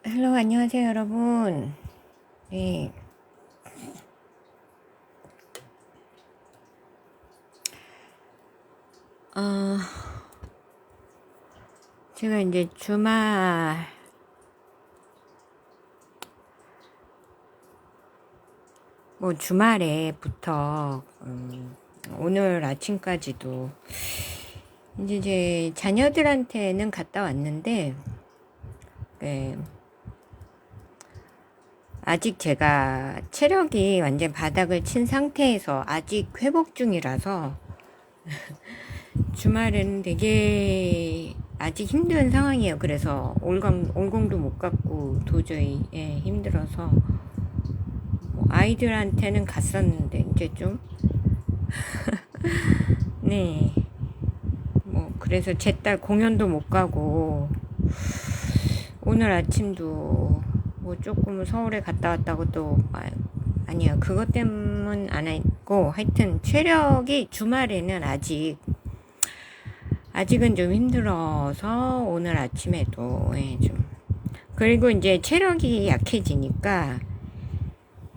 헬로, 안녕하세요, 여러분. 네, 어, 제가 이제 주말에부터, 오늘 아침까지도, 이제 제 자녀들한테는 갔다 왔는데, 네, 아직 제가 체력이 완전 바닥을 친 상태에서 아직 회복 중이라서, 주말에는 되게 아직 힘든 상황이에요. 그래서 올공도 못 갔고, 도저히, 힘들어서, 아이들한테는 갔었는데 이제 좀 네, 그래서 제 딸 공연도 못 가고 오늘 아침도 조금 서울에 갔다 왔다고 또 아니야, 그것 때문 안 했고, 하여튼 체력이 주말에는 아직은 좀 힘들어서 오늘 아침에도 좀, 그리고 이제 체력이 약해지니까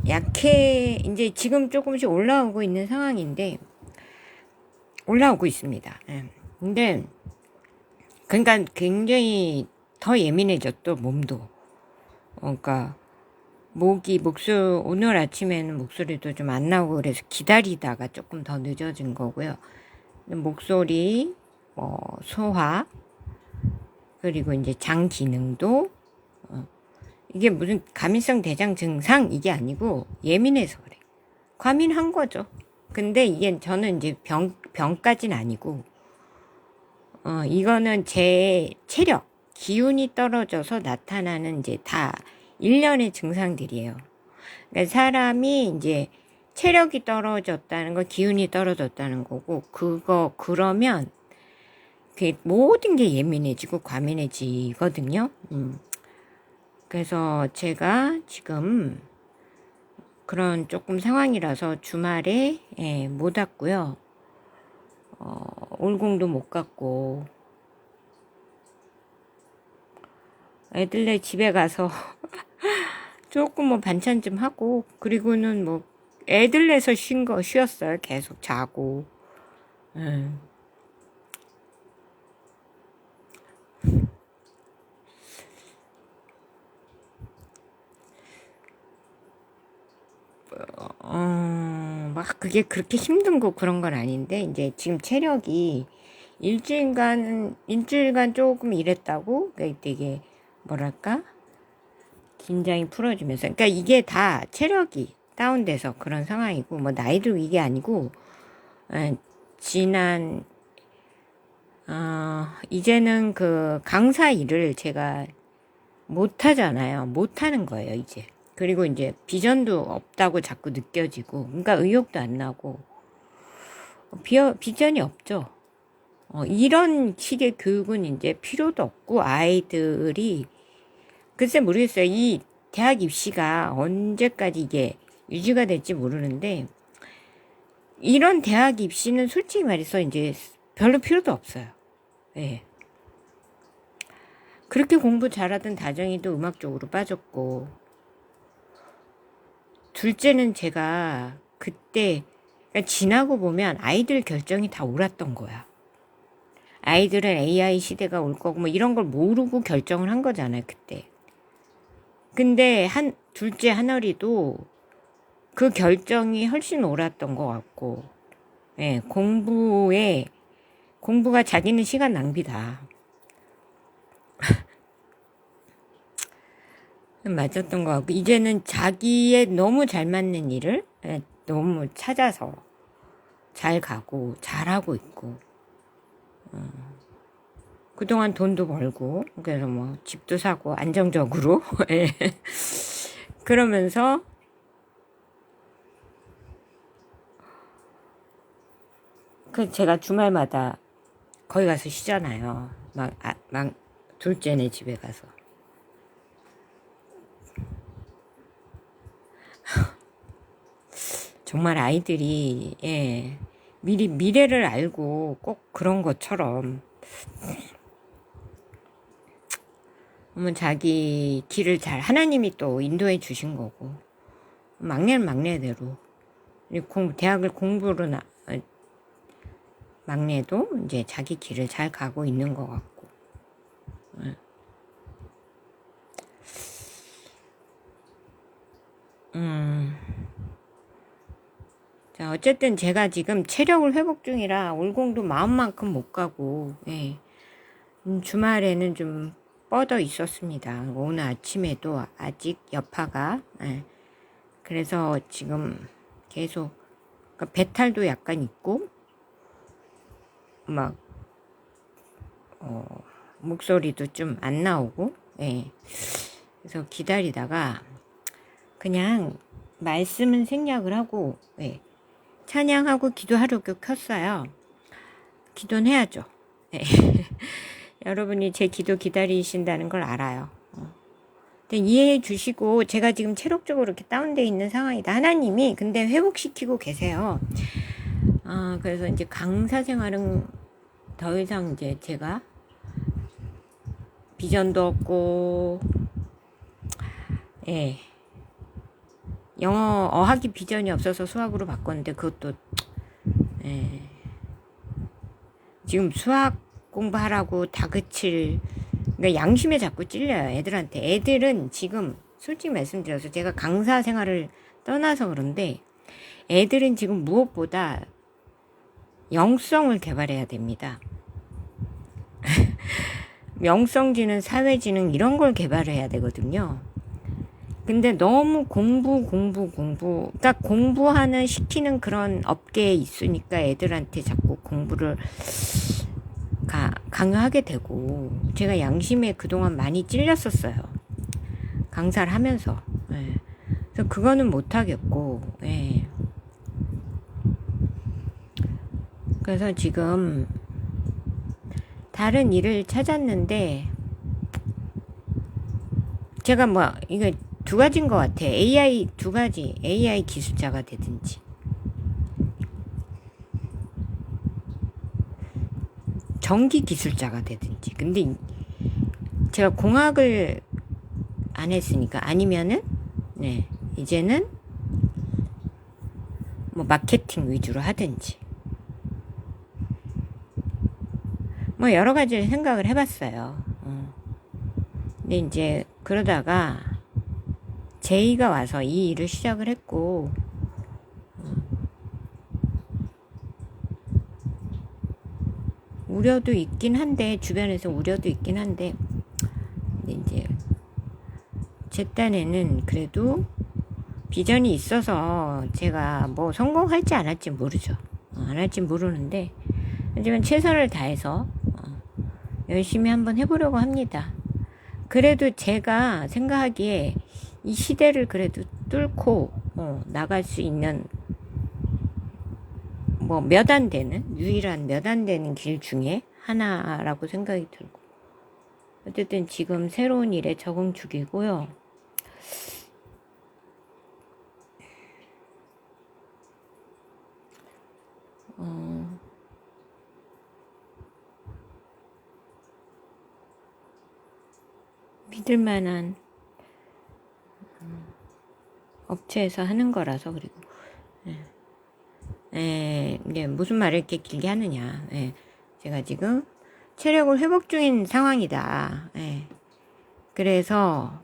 이제 지금 조금씩 올라오고 있는 상황인데, 올라오고 있습니다. 근데 그러니까 굉장히 더 예민해졌죠, 몸도. 그러니까 오늘 아침에는 목소리도 좀 안 나오고 그래서 기다리다가 조금 더 늦어진 거고요. 목소리, 소화, 그리고 이제 장 기능도, 이게 무슨 과민성 대장 증상 이게 아니고 예민해서 그래. 과민한 거죠. 근데 이게 저는 이제 병까진 아니고, 이거는 제 체력, 기운이 떨어져서 나타나는 이제 다 일련의 증상들이에요. 그러니까 사람이 이제 체력이 떨어졌다는 건 기운이 떨어졌다는 거고, 그러면 모든 게 예민해지고 과민해지거든요. 그래서 제가 지금 그런 조금 상황이라서 주말에 못 왔고요. 올공도 못 갔고, 애들네 집에 가서 조금 반찬 좀 하고, 그리고는 애들네서 쉬었어요. 계속 자고. 음. 막 그게 그렇게 힘든 거 그런 건 아닌데, 이제 지금 체력이 일주일간 조금 이랬다고, 그러니까 되게, 뭐랄까, 긴장이 풀어지면서. 그러니까 이게 다 체력이 다운돼서 그런 상황이고, 나이도 이게 아니고, 지난, 이제는 그 강사 일을 제가 못 하잖아요. 못 하는 거예요, 이제. 그리고 이제 비전도 없다고 자꾸 느껴지고, 그러니까 의욕도 안 나고, 비전이 없죠. 이런 식의 교육은 이제 필요도 없고, 아이들이, 글쎄 모르겠어요. 이 대학 입시가 언제까지 이게 유지가 될지 모르는데, 이런 대학 입시는 솔직히 말해서 이제 별로 필요도 없어요. 예. 그렇게 공부 잘하던 다정이도 음악 쪽으로 빠졌고, 둘째는 제가 그때, 그러니까 지나고 보면 아이들 결정이 다 옳았던 거야. 아이들은 AI 시대가 올 거고 이런 걸 모르고 결정을 한 거잖아요, 그때. 근데 둘째 하늘이도 그 결정이 훨씬 옳았던 것 같고, 예, 공부가 자기는 시간 낭비다. 맞았던 것 같고, 이제는 자기의 너무 잘 맞는 일을 너무 찾아서 잘 가고, 잘하고 있고, 그동안 돈도 벌고, 그래서 집도 사고, 안정적으로. 예. 그러면서, 제가 주말마다 거기 가서 쉬잖아요. 둘째네 집에 가서. 정말 아이들이, 미리 미래를 알고 꼭 그런 것처럼 그러면 자기 길을 잘 하나님이 또 인도해 주신 거고, 막내는 막내대로 대학을 공부로 막내도 이제 자기 길을 잘 가고 있는 것 같고. 자, 어쨌든 제가 지금 체력을 회복 중이라 올공도 마음만큼 못 가고, 예. 주말에는 좀 뻗어 있었습니다. 오늘 아침에도 아직 여파가, 예. 그래서 지금 계속, 그러니까 배탈도 약간 있고, 막, 목소리도 좀 안 나오고, 예. 그래서 기다리다가 그냥 말씀은 생략을 하고, 예. 찬양하고 기도하려고 켰어요. 기도는 해야죠. 예. 여러분이 제 기도 기다리신다는 걸 알아요. 근데 이해해 주시고, 제가 지금 체력적으로 이렇게 다운되어 있는 상황이다. 하나님이 근데 회복시키고 계세요. 그래서 이제 강사 생활은 더 이상 이제 제가 비전도 없고, 예. 영어 어학이 비전이 없어서 수학으로 바꿨는데 그것도, 예. 지금 수학 공부하라고 다그칠, 그러니까 양심에 자꾸 찔려요, 애들한테. 애들은 지금 솔직히 말씀드려서 제가 강사 생활을 떠나서 그런데 애들은 지금 무엇보다 영성을 개발해야 됩니다. 명성지능, 사회지능 이런 걸 개발해야 되거든요. 근데 너무 공부, 그러니까 공부하는, 시키는 그런 업계에 있으니까 애들한테 자꾸 공부를 강요하게 되고, 제가 양심에 그동안 많이 찔렸었어요. 강사를 하면서. 예. 그래서 그거는 못하겠고, 예. 그래서 지금 다른 일을 찾았는데, 제가 이거 두 가지인 것 같아. 두 가지. AI 기술자가 되든지, 전기 기술자가 되든지. 근데 제가 공학을 안 했으니까, 아니면은, 네, 이제는 마케팅 위주로 하든지. 여러 가지를 생각을 해봤어요. 근데 이제 그러다가 제이가 와서 이 일을 시작을 했고, 우려도 있긴 한데, 주변에서 우려도 있긴 한데, 근데 이제 제 딴에는 그래도 비전이 있어서 제가 성공할지 안 할지 모르죠. 안 할지 모르는데, 하지만 최선을 다해서 열심히 한번 해보려고 합니다. 그래도 제가 생각하기에 이 시대를 그래도 뚫고 나갈 수 있는 몇 안 되는, 유일한 몇 안 되는 길 중에 하나라고 생각이 들고, 어쨌든 지금 새로운 일에 적응 중이고요. 믿을 만한 업체에서 하는 거라서. 그리고 이제 무슨 말을 이렇게 길게 하느냐. 제가 지금 체력을 회복 중인 상황이다. 그래서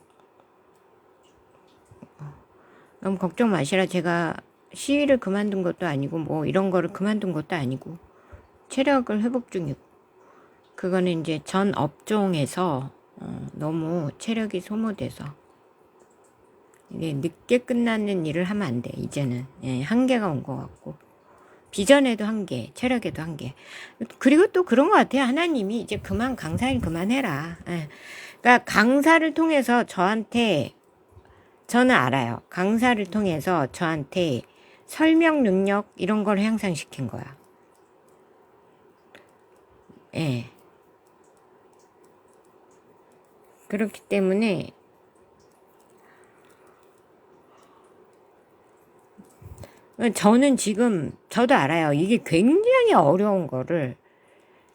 너무 걱정 마시라. 제가 시위를 그만둔 것도 아니고 이런 거를 그만둔 것도 아니고 체력을 회복 중이고, 그거는 이제 전 업종에서 너무 체력이 소모돼서 이게 늦게 끝나는 일을 하면 안 돼. 이제는 한계가 온 것 같고, 비전에도 한계, 체력에도 한계. 그리고 또 그런 것 같아요. 하나님이 이제 강사일 그만해라. 그러니까 강사를 통해서 저는 알아요. 강사를 통해서 저한테 설명 능력 이런 걸 향상시킨 거야. 그렇기 때문에 저는 지금, 저도 알아요. 이게 굉장히 어려운 거를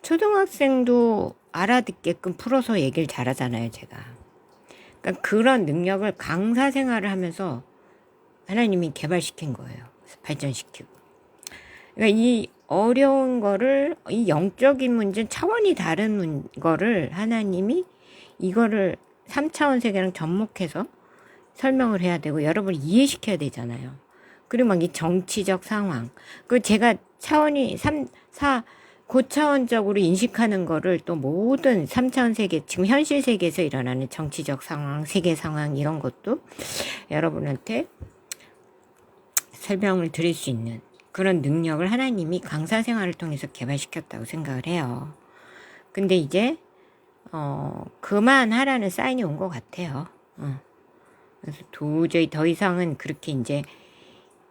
초등학생도 알아듣게끔 풀어서 얘기를 잘하잖아요, 제가. 그러니까 그런 능력을 강사 생활을 하면서 하나님이 개발시킨 거예요. 발전시키고. 그러니까 이 어려운 거를, 이 영적인 문제, 차원이 다른 거를 하나님이 이거를 3차원 세계랑 접목해서 설명을 해야 되고 여러분을 이해시켜야 되잖아요. 그리고 막 이 정치적 상황. 그 제가 차원이 3, 4, 고차원적으로 인식하는 거를 또 모든 3차원 세계, 지금 현실 세계에서 일어나는 정치적 상황, 세계 상황 이런 것도 여러분한테 설명을 드릴 수 있는 그런 능력을 하나님이 강사 생활을 통해서 개발시켰다고 생각을 해요. 근데 이제 그만하라는 사인이 온 것 같아요. 그래서 도저히 더 이상은 그렇게 이제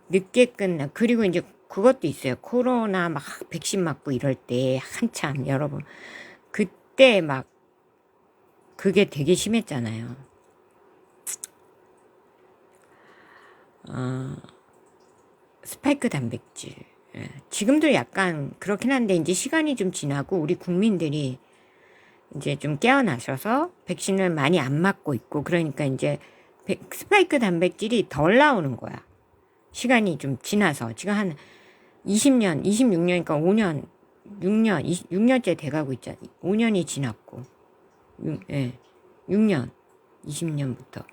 늦게 끝나. 그리고 이제 그것도 있어요. 코로나 막 백신 맞고 이럴 때 한참 여러분 그때 막 그게 되게 심했잖아요. 스파이크 단백질. 지금도 약간 그렇긴 한데 이제 시간이 좀 지나고 우리 국민들이 이제 좀 깨어나셔서 백신을 많이 안 맞고 있고 그러니까 이제 스파이크 단백질이 덜 나오는 거야. 시간이 좀 지나서 지금 한 20년, 26년이니까 5년, 6년, 6년째 돼가고 있잖아. 5년이 지났고 6년, 20년부터.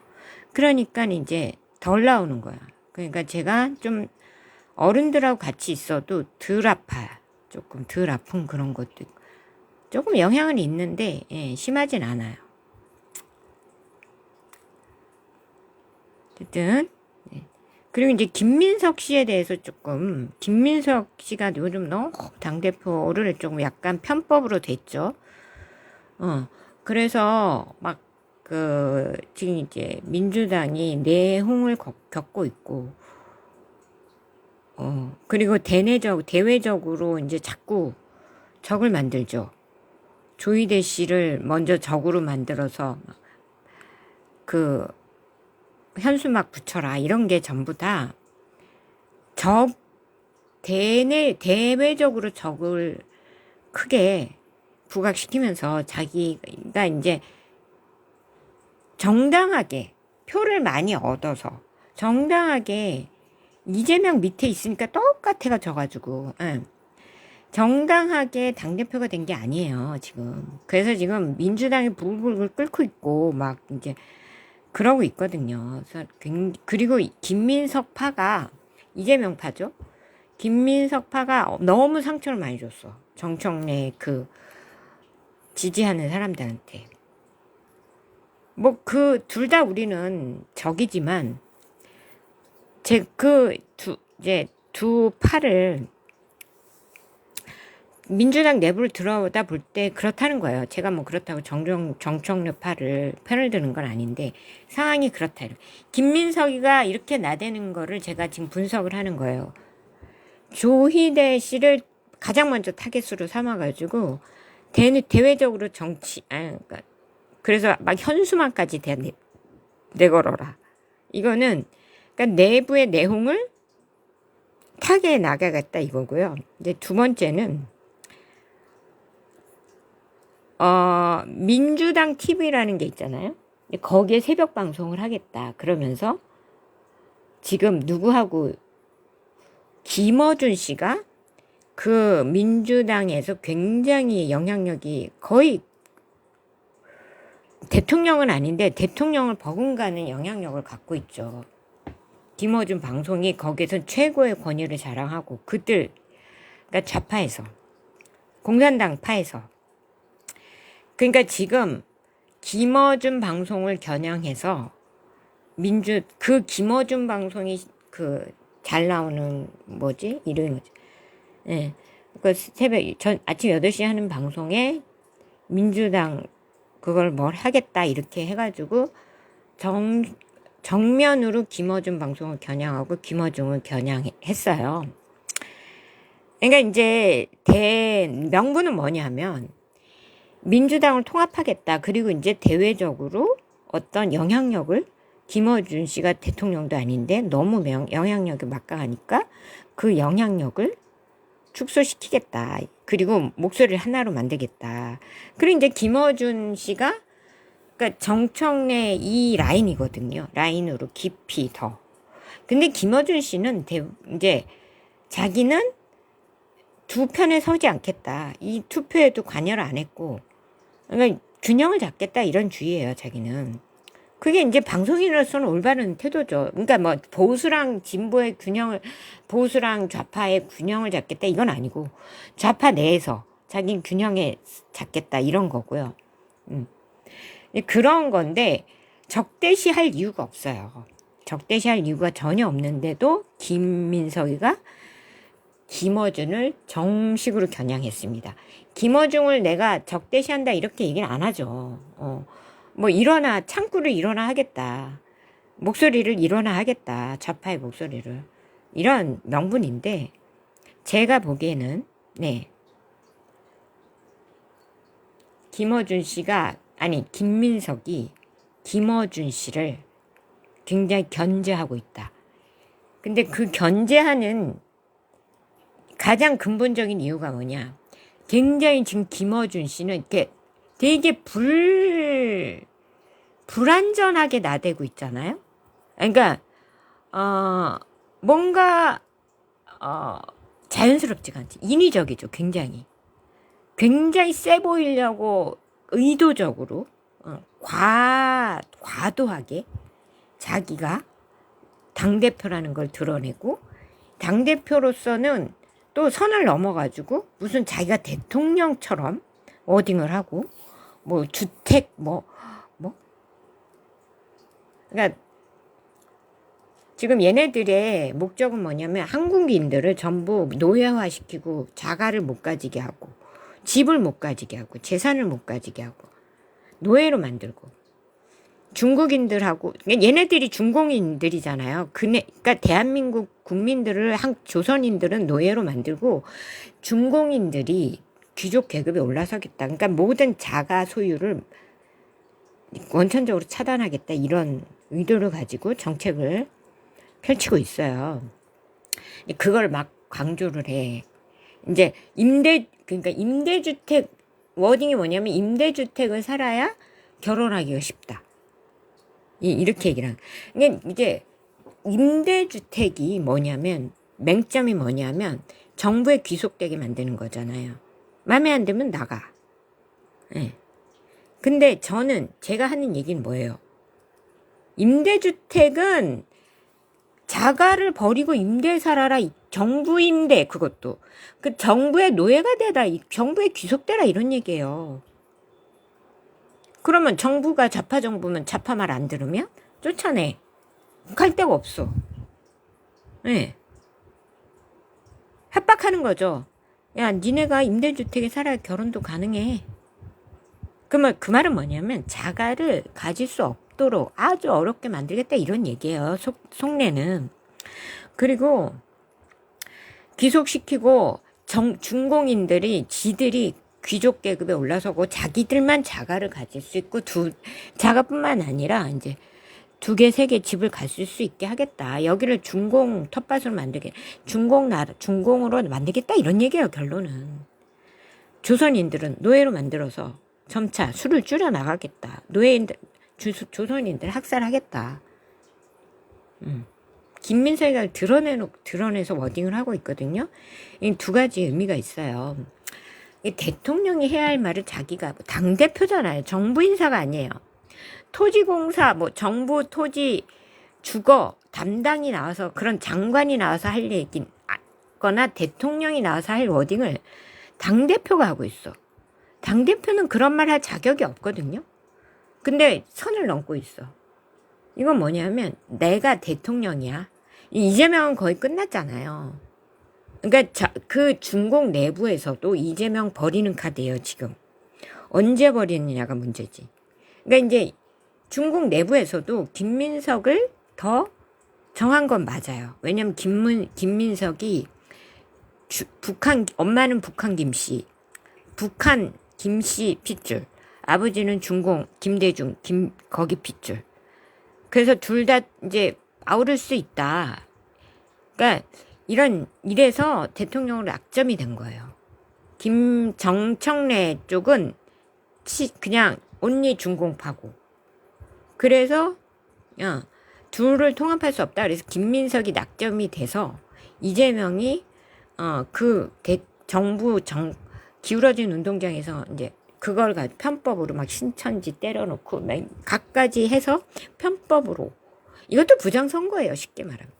그러니까 이제 덜 나오는 거야. 그러니까 제가 좀 어른들하고 같이 있어도 덜 아파요. 조금 덜 아픈 그런 것도 있고. 조금 영향은 있는데 심하진 않아요. 어쨌든 그리고 이제 김민석 씨에 대해서 조금 김민석 씨가 요즘 너무 당대표를 조금 약간 편법으로 됐죠. 그래서 막 지금 이제 민주당이 내홍을 겪고 있고 그리고 대외적으로 이제 자꾸 적을 만들죠. 조희대 씨를 먼저 적으로 만들어서 현수막 붙여라 이런 게 전부 다 대외적으로 적을 크게 부각시키면서 자기가 이제 정당하게 표를 많이 얻어서 정당하게 이재명 밑에 있으니까 똑같아가 져가지고 정당하게 당대표가 된 게 아니에요 지금. 그래서 지금 민주당이 불불 끓고 있고 막 이제 그러고 있거든요. 그리고 김민석 파가 이재명 파죠. 김민석 파가 너무 상처를 많이 줬어. 정청래 지지하는 사람들한테. 뭐 둘 다 우리는 적이지만 이제 두 파를 민주당 내부를 들어오다 볼 때 그렇다는 거예요. 제가 뭐 그렇다고 정청래 편을 드는 건 아닌데 상황이 그렇다. 김민석이가 이렇게 나대는 거를 제가 지금 분석을 하는 거예요. 조희대 씨를 가장 먼저 타겟으로 삼아가지고 대외적으로 그러니까 그래서 막 현수막까지 내걸어라. 이거는 그러니까 내부의 내홍을 타겟에 나가겠다 이거고요. 이제 두 번째는 민주당 TV라는 게 있잖아요. 거기에 새벽 방송을 하겠다. 그러면서 지금 누구하고 김어준 씨가 그 민주당에서 굉장히 영향력이 거의 대통령은 아닌데 대통령을 버금가는 영향력을 갖고 있죠. 김어준 방송이 거기에서 최고의 권위를 자랑하고 그러니까 좌파에서 공산당 파에서 그러니까 지금 김어준 방송을 겨냥해서 김어준 방송이 잘 나오는 이름이 뭐지? 예. 아침 8시에 하는 방송에 민주당 그걸 뭘 하겠다 이렇게 해가지고 정면으로 김어준 방송을 겨냥하고 김어준을 겨냥했어요. 그러니까 이제 명분은 뭐냐면 민주당을 통합하겠다. 그리고 이제 대외적으로 어떤 영향력을 김어준 씨가 대통령도 아닌데 너무 영향력이 막강하니까 그 영향력을 축소시키겠다. 그리고 목소리를 하나로 만들겠다. 그리고 이제 김어준 씨가 그러니까 정청래 이 라인이거든요. 라인으로 깊이 더. 근데 김어준 씨는 이제 자기는 두 편에 서지 않겠다. 이 투표에도 관여를 안 했고, 그러니까 균형을 잡겠다 이런 주의예요, 자기는. 그게 이제 방송인으로서는 올바른 태도죠. 그러니까 뭐 보수랑 진보의 균형을, 보수랑 좌파의 균형을 잡겠다 이건 아니고, 좌파 내에서 자기는 균형에 잡겠다 이런 거고요. 그런 건데 적대시할 이유가 없어요. 적대시할 이유가 전혀 없는데도 김민석이가 김어준을 정식으로 겨냥했습니다. 김어준을 내가 적대시한다 이렇게 얘기는 안 하죠. 뭐 일어나 창구를 일어나 하겠다. 목소리를 일어나 하겠다. 좌파의 목소리를. 이런 명분인데 제가 보기에는 네. 김어준 씨가 아니 김민석이 김어준 씨를 굉장히 견제하고 있다. 근데 그 견제하는 가장 근본적인 이유가 뭐냐? 굉장히 지금 김어준 씨는 이렇게 되게 불안전하게 나대고 있잖아요. 그러니까 뭔가 자연스럽지가 않지. 인위적이죠. 굉장히 세 보이려고 의도적으로 과도하게 자기가 당대표라는 걸 드러내고 당대표로서는 또 선을 넘어가지고 무슨 자기가 대통령처럼 워딩을 하고 뭐 주택 그러니까 지금 얘네들의 목적은 뭐냐면 한국인들을 전부 노예화시키고 자가를 못 가지게 하고 집을 못 가지게 하고 재산을 못 가지게 하고 노예로 만들고 중국인들하고 얘네들이 중공인들이잖아요. 그러니까 대한민국 국민들을 조선인들은 노예로 만들고 중공인들이 귀족 계급에 올라서겠다. 그러니까 모든 자가 소유를 원천적으로 차단하겠다. 이런 의도를 가지고 정책을 펼치고 있어요. 그걸 막 강조를 해. 이제 그러니까 임대주택 워딩이 뭐냐면 임대주택을 살아야 결혼하기가 쉽다. 이렇게 얘기를 하는. 그러니까 이제 임대주택이 뭐냐면 맹점이 뭐냐면 정부에 귀속되게 만드는 거잖아요. 마음에 안 들면 나가. 네. 근데 제가 하는 얘기는 뭐예요? 임대주택은 자가를 버리고 임대 살아라. 정부 임대 그것도. 그 정부의 노예가 되다. 정부에 귀속되라 이런 얘기예요. 그러면 정부가 좌파 정부면 좌파 말 안 들으면 쫓아내. 갈 데가 없어. 네. 협박하는 거죠. 야, 니네가 임대주택에 살아야 결혼도 가능해. 그러면 그 말은 뭐냐면 자가를 가질 수 없도록 아주 어렵게 만들겠다 이런 얘기예요. 속내는. 그리고 귀속시키고 중공인들이 지들이 귀족 계급에 올라서고 자기들만 자가를 가질 수 있고 자가뿐만 아니라 이제 2개, 3개 집을 가질 수 있게 하겠다. 여기를 중공 텃밭으로 중공으로 만들겠다 이런 얘기예요. 결론은. 조선인들은 노예로 만들어서 점차 수를 줄여 나가겠다. 조선인들 학살하겠다. 김민석이가 드러내서 워딩을 하고 있거든요. 이 2가지 의미가 있어요. 대통령이 해야 할 말을 자기가 당대표잖아요. 정부 인사가 아니에요. 토지공사, 정부 토지 주거 담당이 나와서 그런 장관이 나와서 할 얘기거나 대통령이 나와서 할 워딩을 당대표가 하고 있어. 당대표는 그런 말 할 자격이 없거든요. 근데 선을 넘고 있어. 이건 뭐냐면 내가 대통령이야. 이재명은 거의 끝났잖아요. 그러니까 그 중공 내부에서도 이재명 버리는 카드예요, 지금. 언제 버리느냐가 문제지. 그러니까 이제 중공 내부에서도 김민석을 더 정한 건 맞아요. 왜냐면 김민석이 엄마는 북한 김씨, 북한 김씨 핏줄, 아버지는 중공 김대중 거기 핏줄. 그래서 둘 다 이제 아우를 수 있다. 그러니까 이래서 대통령으로 낙점이 된 거예요. 정청래 쪽은 그냥 온리 중공파고 그래서 둘을 통합할 수 없다. 그래서 김민석이 낙점이 돼서 이재명이 정부 기울어진 운동장에서 이제 그걸 편법으로 막 신천지 때려놓고 막 갖가지 해서 편법으로, 이것도 부정선거예요. 쉽게 말하면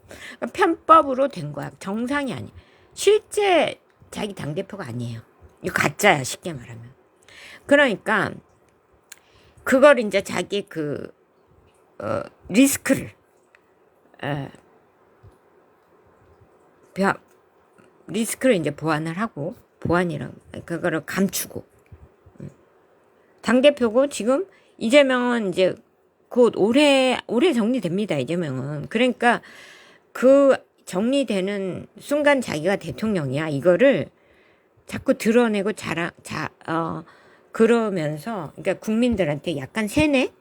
편법으로 된 거야. 정상이 아니야. 실제 자기 당대표가 아니에요. 이거 가짜야. 쉽게 말하면. 그러니까 그걸 이제 자기 리스크를 리스크를 이제 보완을 하고, 보완이랑 그거를 감추고, 당대표고, 지금 이재명은 이제 곧 올해 정리됩니다. 이재명은. 그러니까 그 정리되는 순간 자기가 대통령이야. 이거를 자꾸 드러내고 그러면서, 그러니까 국민들한테 약간 세뇌?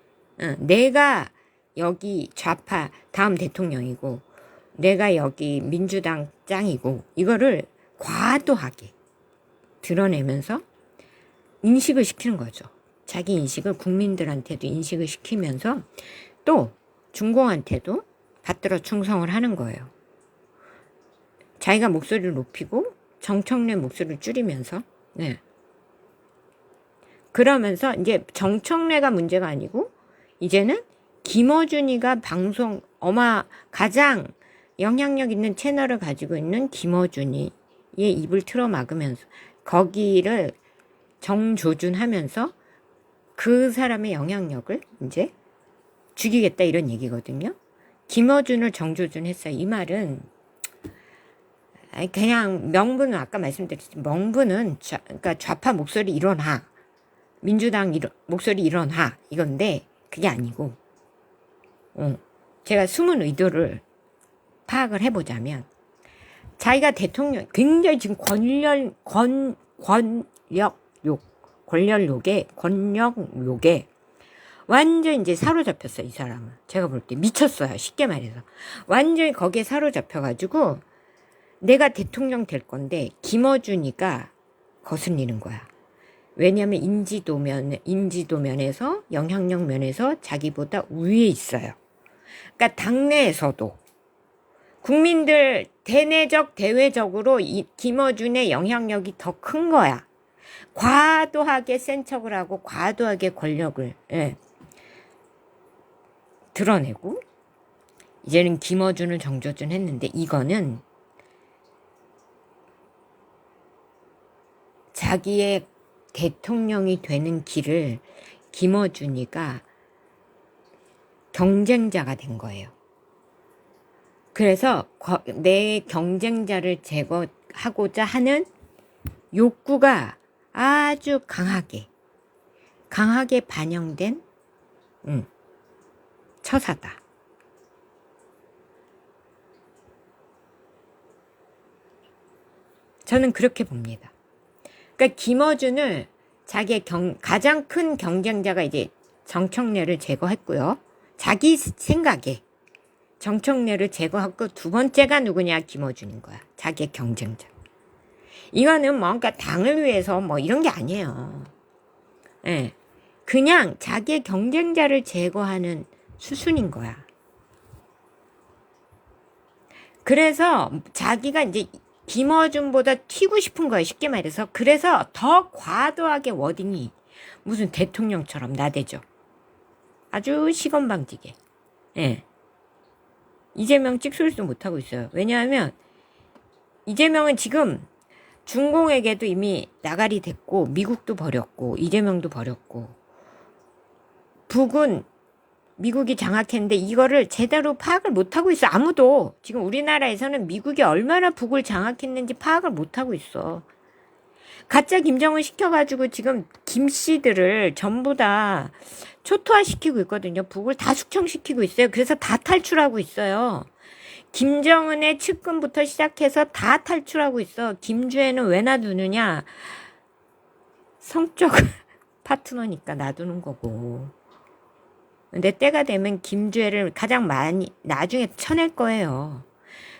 내가 여기 좌파 다음 대통령이고, 내가 여기 민주당 짱이고, 이거를 과도하게 드러내면서 인식을 시키는 거죠. 자기 인식을 국민들한테도 인식을 시키면서 또 중공한테도 받들어 충성을 하는 거예요. 자기가 목소리를 높이고 정청래 목소리를 줄이면서, 그러면서 이제 정청래가 문제가 아니고 이제는 김어준이가 가장 영향력 있는 채널을 가지고 있는 김어준이의 입을 틀어 막으면서 거기를 정조준하면서 그 사람의 영향력을 이제 죽이겠다, 이런 얘기거든요. 김어준을 정조준했어요. 이 말은 그냥 명분은 아까 말씀드렸지만 명분은 그러니까 좌파 목소리 일어나, 민주당 목소리 일어나, 이건데 그게 아니고, 제가 숨은 의도를 파악을 해보자면, 자기가 대통령 굉장히 지금 권력욕에 완전 이제 사로잡혔어요. 이 사람은 제가 볼 때 미쳤어요. 쉽게 말해서 완전히 거기에 사로잡혀가지고 내가 대통령 될 건데 김어준이가 거슬리는 거야. 왜냐하면 인지도면에서 영향력 면에서 자기보다 위에 있어요. 그러니까 당내에서도 국민들 대내적 대외적으로 김어준의 영향력이 더 큰 거야. 과도하게 센 척을 하고 과도하게 권력을 드러내고, 이제는 김어준을 정조준 했는데, 이거는 자기의 대통령이 되는 길을 김어준이가 경쟁자가 된 거예요. 그래서 내 경쟁자를 제거하고자 하는 욕구가 아주 강하게 반영된 처사다. 저는 그렇게 봅니다. 그러니까 김어준을 자기의 가장 큰 경쟁자가 이제 정청래를 제거했고요. 자기 생각에 정청래를 제거하고 두 번째가 누구냐? 김어준인 거야. 자기의 경쟁자. 이거는 그러니까 당을 위해서 이런 게 아니에요. 그냥 자기의 경쟁자를 제거하는 수순인 거야. 그래서 자기가 이제 김어준보다 튀고 싶은 거예요. 쉽게 말해서. 그래서 더 과도하게 워딩이 무슨 대통령처럼 나대죠. 아주 시건방지게. 이재명 찍소리도 못하고 있어요. 왜냐하면 이재명은 지금 중공에게도 이미 나가리 됐고, 미국도 버렸고, 이재명도 버렸고, 북은 미국이 장악했는데 이거를 제대로 파악을 못하고 있어. 아무도. 지금 우리나라에서는 미국이 얼마나 북을 장악했는지 파악을 못하고 있어. 가짜 김정은 시켜가지고 지금 김씨들을 전부 다 초토화시키고 있거든요. 북을 다 숙청시키고 있어요. 그래서 다 탈출하고 있어요. 김정은의 측근부터 시작해서 다 탈출하고 있어. 김주애는 왜 놔두느냐? 성적 파트너니까 놔두는 거고. 근데 때가 되면 김주애를 가장 많이 나중에 쳐낼 거예요.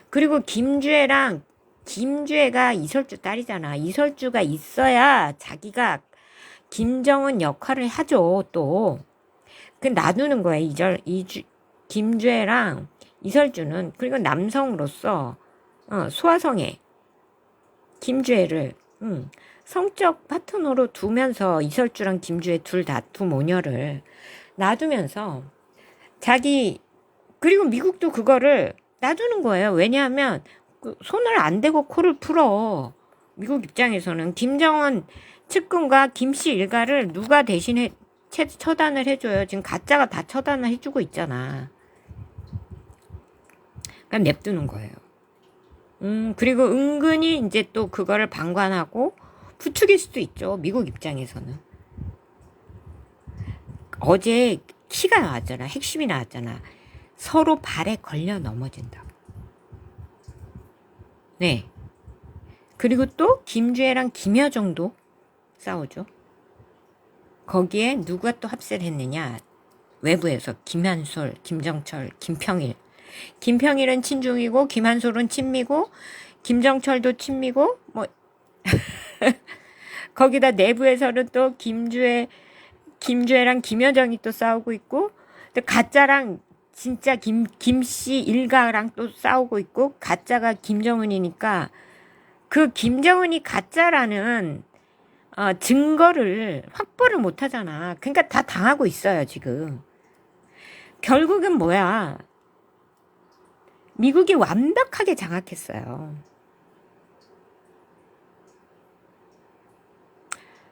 그리고 김주애가 이설주 딸이잖아. 이설주가 있어야 자기가 김정은 역할을 하죠. 또 그 놔두는 거야. 김주애랑 이설주는. 그리고 남성으로서 소아성애 김주애를 성적 파트너로 두면서 이설주랑 김주애 둘 다 두 모녀를 놔두면서 그리고 미국도 그거를 놔두는 거예요. 왜냐하면 손을 안 대고 코를 풀어. 미국 입장에서는 김정은 측근과 김씨 일가를 누가 대신에 처단을 해줘요. 지금 가짜가 다 처단을 해주고 있잖아. 그러니까 냅두는 거예요. 그리고 은근히 이제 또 그거를 방관하고 부추길 수도 있죠. 미국 입장에서는. 어제 키가 나왔잖아. 핵심이 나왔잖아. 서로 발에 걸려 넘어진다. 네. 그리고 또 김주애랑 김여정도 싸우죠. 거기에 누가 또 합세를 했느냐. 외부에서 김한솔, 김정철, 김평일. 김평일은 친중이고 김한솔은 친미고 김정철도 친미고 뭐 거기다 내부에서는 또 김주애랑 김여정이 또 싸우고 있고 또 가짜랑 진짜 김씨 일가랑 또 싸우고 있고 가짜가 김정은이니까 그 김정은이 가짜라는 증거를 확보를 못 하잖아. 그러니까 다 당하고 있어요, 지금. 결국은 뭐야? 미국이 완벽하게 장악했어요.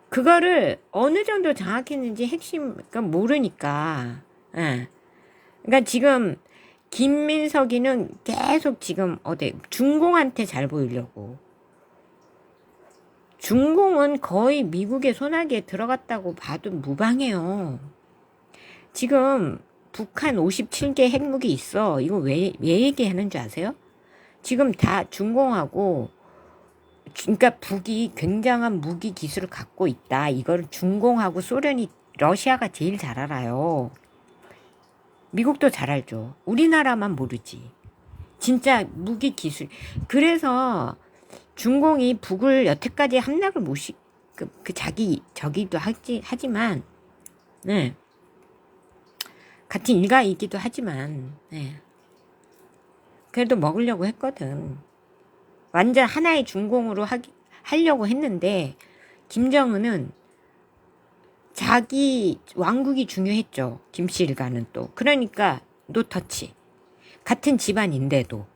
그거를 어느 정도 장악했는지 핵심 모르니까. 예. 그러니까 지금 김민석이는 계속 지금 중공한테 잘 보이려고. 중공은 거의 미국의 손아귀에 들어갔다고 봐도 무방해요. 지금 북한 57개 핵무기 있어. 이거 왜 얘기하는 줄 아세요? 지금 다 중공하고 그러니까 북이 굉장한 무기 기술을 갖고 있다. 이걸 중공하고 러시아가 제일 잘 알아요. 미국도 잘 알죠. 우리나라만 모르지. 진짜 무기 기술. 그래서 중공이 북을 여태까지 함락을 저기도 하지만, 네. 같은 일가이기도 하지만, 네. 그래도 먹으려고 했거든. 완전 하나의 중공으로 하려고 했는데, 김정은은 자기 왕국이 중요했죠. 김씨 일가는 또. 그러니까, 노터치. 같은 집안인데도,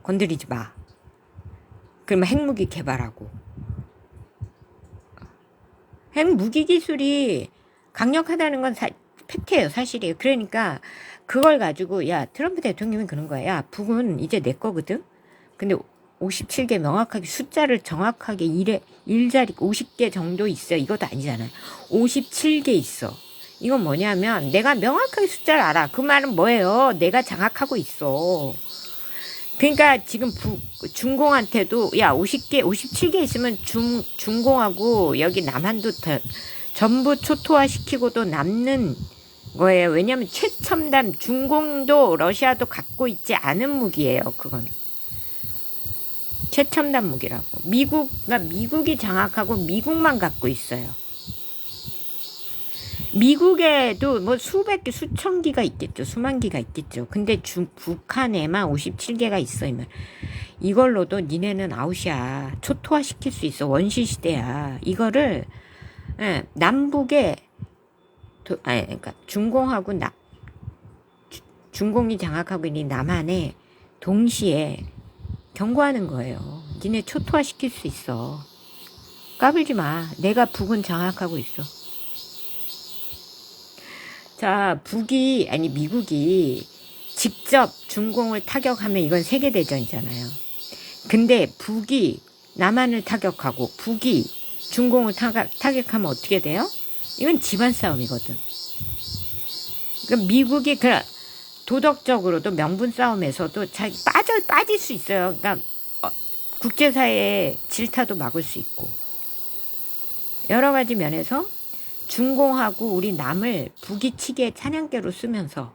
건드리지 마. 그러면 핵무기 개발하고. 핵무기 기술이 강력하다는 건 팩트예요. 사실이에요. 그러니까 그걸 가지고 야 트럼프 대통령이 그런 거야. 야 북은 이제 내 거거든. 근데 57개 명확하게 숫자를 정확하게 일자리 50개 정도 있어. 이것도 아니잖아요. 57개 있어. 이건 뭐냐면 내가 명확하게 숫자를 알아. 그 말은 뭐예요? 내가 장악하고 있어. 그러니까 지금 중공한테도 야 57개 있으면 중공하고 여기 남한도 전부 초토화 시키고도 남는 거예요. 왜냐하면 최첨단 중공도 러시아도 갖고 있지 않은 무기예요. 그건 최첨단 무기라고. 그러니까 미국이 장악하고 미국만 갖고 있어요. 미국에도 뭐 수백 개, 수천 기가 있겠죠. 수만 기가 있겠죠. 근데 북한에만 57개가 있어요. 이걸로도 니네는 아웃이야. 초토화 시킬 수 있어. 원시 시대야. 이거를 남북에 그러니까 중공하고 중공이 장악하고 있는 남한에 동시에 경고하는 거예요. 니네 초토화 시킬 수 있어. 까불지 마. 내가 북은 장악하고 있어. 자, 미국이 직접 중공을 타격하면 이건 세계대전이잖아요. 근데 북이 남한을 타격하고 북이 중공을 타격하면 어떻게 돼요? 이건 집안 싸움이거든. 그러니까 미국이 도덕적으로도 명분 싸움에서도 빠질 수 있어요. 그러니까 국제사회의 질타도 막을 수 있고 여러 가지 면에서 중공하고 우리 남을 북이치게 찬양계로 쓰면서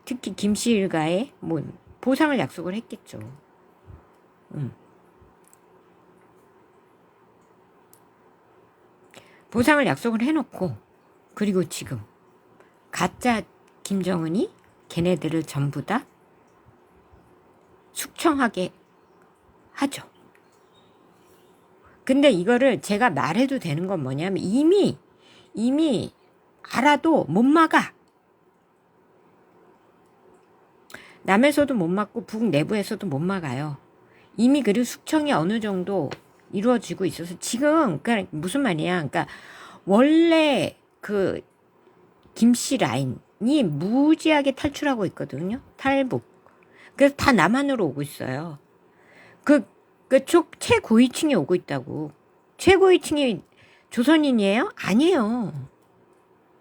특히 김씨 일가에 보상을 약속을 했겠죠. 보상을 약속을 해놓고 그리고 지금 가짜 김정은이 걔네들을 전부 다 숙청하게 하죠. 근데 이거를 제가 말해도 되는 건 뭐냐면 이미 알아도 못 막아. 남에서도 못 막고 북 내부에서도 못 막아요. 이미 그리고 숙청이 어느 정도 이루어지고 있어서 지금 그러니까 무슨 말이야? 그러니까 원래 그 김씨 라인이 무지하게 탈출하고 있거든요. 탈북. 그래서 다 남한으로 오고 있어요. 최고위층이 오고 있다고. 최고위층이 조선인이에요? 아니에요.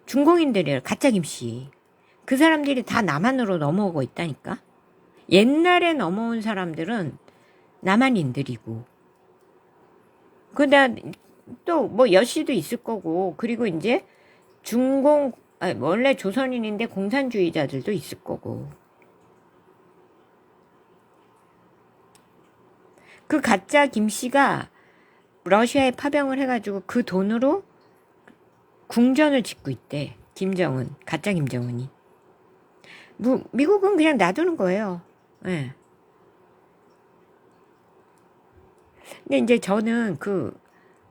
중공인들이에요. 가짜 김씨. 그 사람들이 다 남한으로 넘어오고 있다니까. 옛날에 넘어온 사람들은 남한인들이고. 근데 또 뭐 여씨도 있을 거고. 그리고 이제 원래 조선인인데 공산주의자들도 있을 거고. 그 가짜 김씨가 러시아에 파병을 해가지고 그 돈으로 궁전을 짓고 있대. 김정은, 가짜 김정은이. 미국은 그냥 놔두는 거예요. 네. 근데 이제 저는 그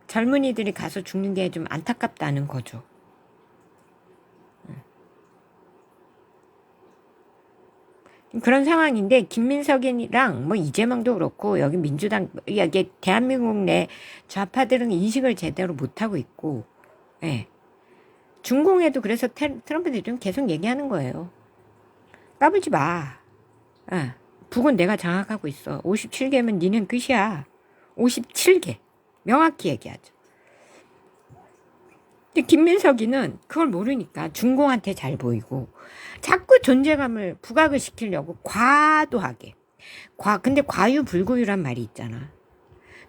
젊은이들이 가서 죽는 게 좀 안타깝다는 거죠. 그런 상황인데 김민석이랑 뭐 이재명도 그렇고 여기 민주당 이게 대한민국 내 좌파들은 인식을 제대로 못하고 있고, 예. 중공에도 그래서 트럼프 대통령 계속 얘기하는 거예요. 까불지 마. 예. 북은 내가 장악하고 있어. 57개면 니는 끝이야. 57개. 명확히 얘기하죠. 근데 김민석이는 그걸 모르니까 중공한테 잘 보이고 자꾸 존재감을 부각을 시키려고 과도하게. 근데 과유불급이란 말이 있잖아.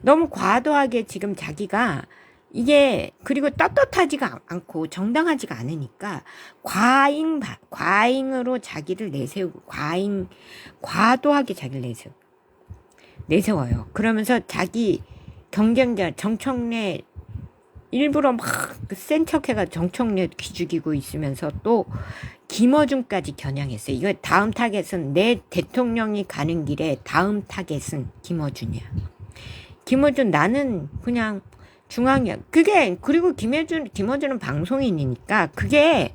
너무 과도하게 지금 자기가 이게 그리고 떳떳하지가 않고 정당하지가 않으니까 과잉으로 자기를 내세우고 과도하게 자기를 내세워요. 그러면서 자기 경쟁자 정청래 일부러 막 센 척해가 정청래 기죽이고 있으면서 또 김어준까지 겨냥했어요. 이거 다음 타겟은 내 대통령이 가는 길에 다음 타겟은 김어준이야. 김어준 나는 그냥 중앙이야. 그리고 김어준은 방송인이니까 그게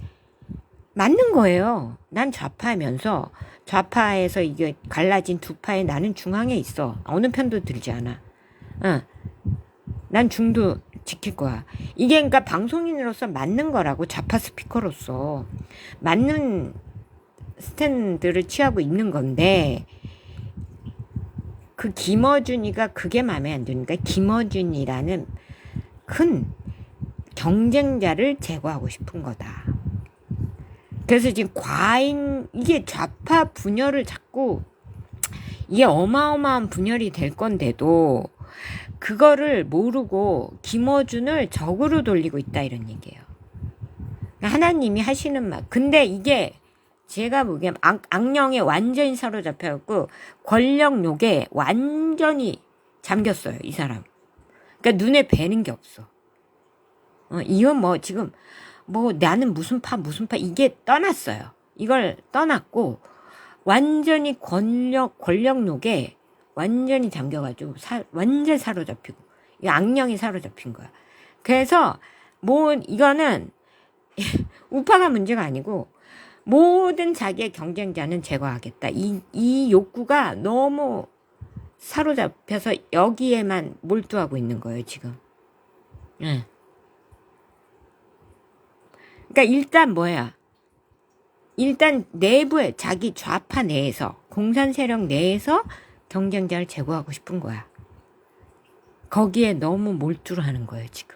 맞는 거예요. 난 좌파면서 좌파에서 이게 갈라진 두 파에 나는 중앙에 있어. 어느 편도 들지 않아. 난 중도 지킬 거야. 이게 그러니까 방송인으로서 맞는 거라고 좌파 스피커로서 맞는 스탠드를 취하고 있는 건데 그 김어준이가 그게 마음에 안 드니까 김어준이라는 큰 경쟁자를 제거하고 싶은 거다. 그래서 지금 이게 좌파 분열을 자꾸 이게 어마어마한 분열이 될 건데도 그거를 모르고 김어준을 적으로 돌리고 있다 이런 얘기예요. 하나님이 하시는 말. 근데 이게 제가 보기엔 악령에 완전히 사로잡혀갖고 권력욕에 완전히 잠겼어요. 이 사람. 그러니까 눈에 뵈는 게 없어. 이건 뭐 지금 뭐 나는 무슨 파 이게 떠났어요. 이걸 떠났고 완전히 권력욕에 완전히 잠겨가지고 완전 사로잡히고 이 악령이 사로잡힌 거야. 그래서 이거는 우파가 문제가 아니고 모든 자기의 경쟁자는 제거하겠다. 이 욕구가 너무 사로잡혀서 여기에만 몰두하고 있는 거예요 지금. 그러니까 일단 뭐야? 일단 내부에 자기 좌파 내에서 공산 세력 내에서 경쟁자를 제거하고 싶은 거야. 거기에 너무 몰두를 하는 거예요 지금.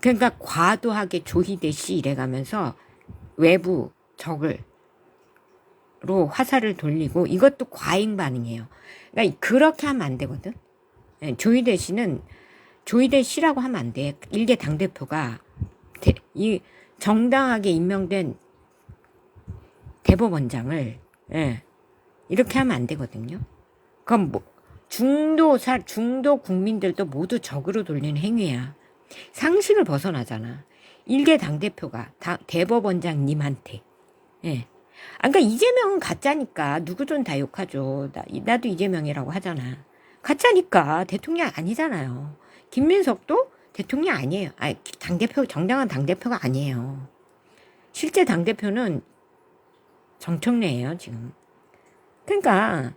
그러니까 과도하게 조희대씨 이래가면서 외부 적으로 화살을 돌리고 이것도 과잉 반응이에요. 그러니까 그렇게 하면 안 되거든. 조희대씨라고 하면 안 돼. 일개 당대표가 이 정당하게 임명된 대법원장을 이렇게 하면 안 되거든요. 그럼 뭐 중도 국민들도 모두 적으로 돌리는 행위야. 상식을 벗어나잖아. 일개 당대표가 대법원장님한테. 예. 그러니까 이재명은 가짜니까 누구든 다 욕하죠. 나도 이재명이라고 하잖아. 가짜니까 대통령 아니잖아요. 김민석도 대통령 아니에요. 아니, 당대표, 정당한 당대표가 아니에요. 실제 당대표는 정청래예요, 지금. 그러니까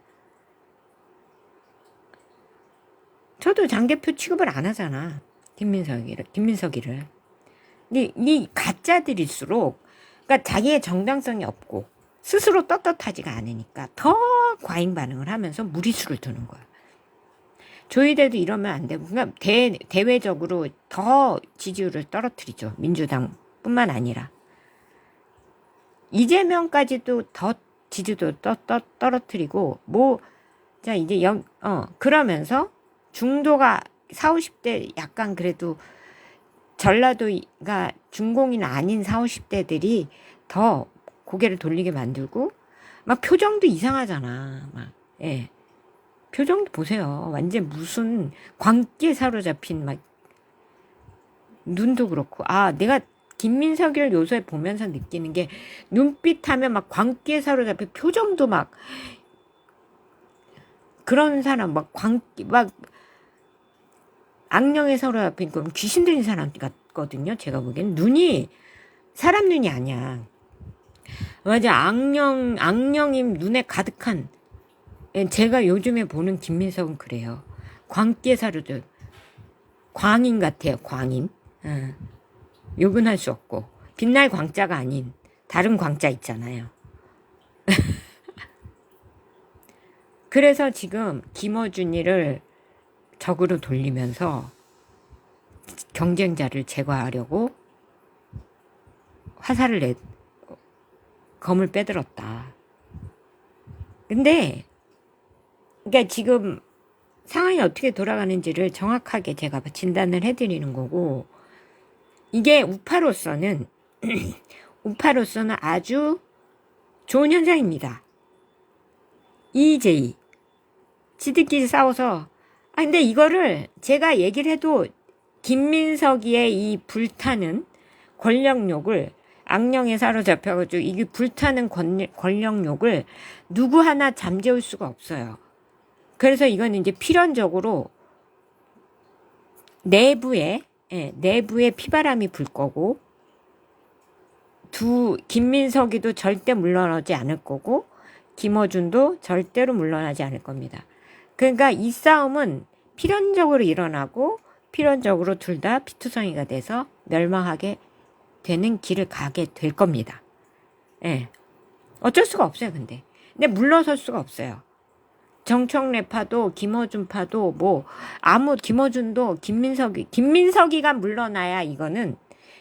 저도 당대표 취급을 안 하잖아. 김민석이를. 근데 이 가짜들일수록, 그러니까 자기의 정당성이 없고 스스로 떳떳하지가 않으니까 더 과잉 반응을 하면서 무리수를 두는 거야. 조희대도 이러면 안 되고, 그러니까 대외적으로 더 지지율을 떨어뜨리죠. 민주당뿐만 아니라. 이재명까지도 더 지지도 떨어뜨리고, 자, 이제 그러면서 중도가 40, 50대 약간 그래도 전라도가 중공인 아닌 40, 50대들이 더 고개를 돌리게 만들고, 막 표정도 이상하잖아. 막, 예. 표정도 보세요. 완전 무슨 광기에 사로잡힌 막, 눈도 그렇고. 내가 김민석을 요새 보면서 느끼는 게 눈빛 하면 막 광기에 사로잡힌 표정도 막, 그런 사람 막 막 악령에 사로잡힌 그런 귀신 들린 사람 같거든요. 제가 보기엔 눈이 사람 눈이 아니야. 맞아. 악령임 눈에 가득한. 제가 요즘에 보는 김민석은 그래요. 광기에 사로잡 광인 같아요. 광인. 욕은 할 수 없고. 빛날 광자가 아닌 다른 광자 있잖아요. 그래서 지금 김어준이를 적으로 돌리면서 경쟁자를 제거하려고 검을 빼들었다. 근데 그러니까 지금 상황이 어떻게 돌아가는지를 정확하게 제가 진단을 해드리는 거고, 이게 우파로서는 아주 좋은 현상입니다. EJ 지들끼리 싸워서 근데 이거를 제가 얘기를 해도 김민석이의 이 불타는 권력욕을 악령에 사로잡혀가지고 이게 불타는 권력욕을 누구 하나 잠재울 수가 없어요. 그래서 이건 이제 필연적으로 내부에 피바람이 불 거고, 김민석이도 절대 물러나지 않을 거고, 김어준도 절대로 물러나지 않을 겁니다. 그러니까 이 싸움은 필연적으로 일어나고, 필연적으로 둘 다 피투성이가 돼서 멸망하게 되는 길을 가게 될 겁니다. 예. 어쩔 수가 없어요, 근데 물러설 수가 없어요. 정청래파도 김어준파도 김어준도 김민석이가 물러나야 이거는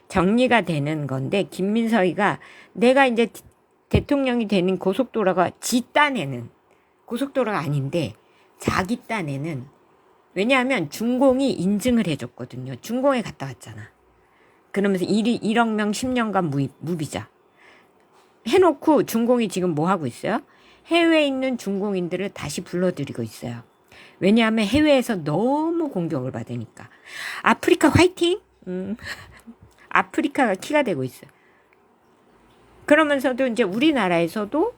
정리가 되는 건데, 김민석이가 내가 이제 대통령이 되는 고속도로가 지 딴에는 고속도로가 아닌데 자기 딴에는, 왜냐하면 중공이 인증을 해줬거든요. 중공에 갔다 왔잖아. 그러면서 1억 명 10년간 무비자 해놓고 중공이 지금 뭐 하고 있어요? 해외에 있는 중공인들을 다시 불러들이고 있어요. 왜냐하면 해외에서 너무 공격을 받으니까. 아프리카 화이팅! 아프리카가 키가 되고 있어요. 그러면서도 이제 우리나라에서도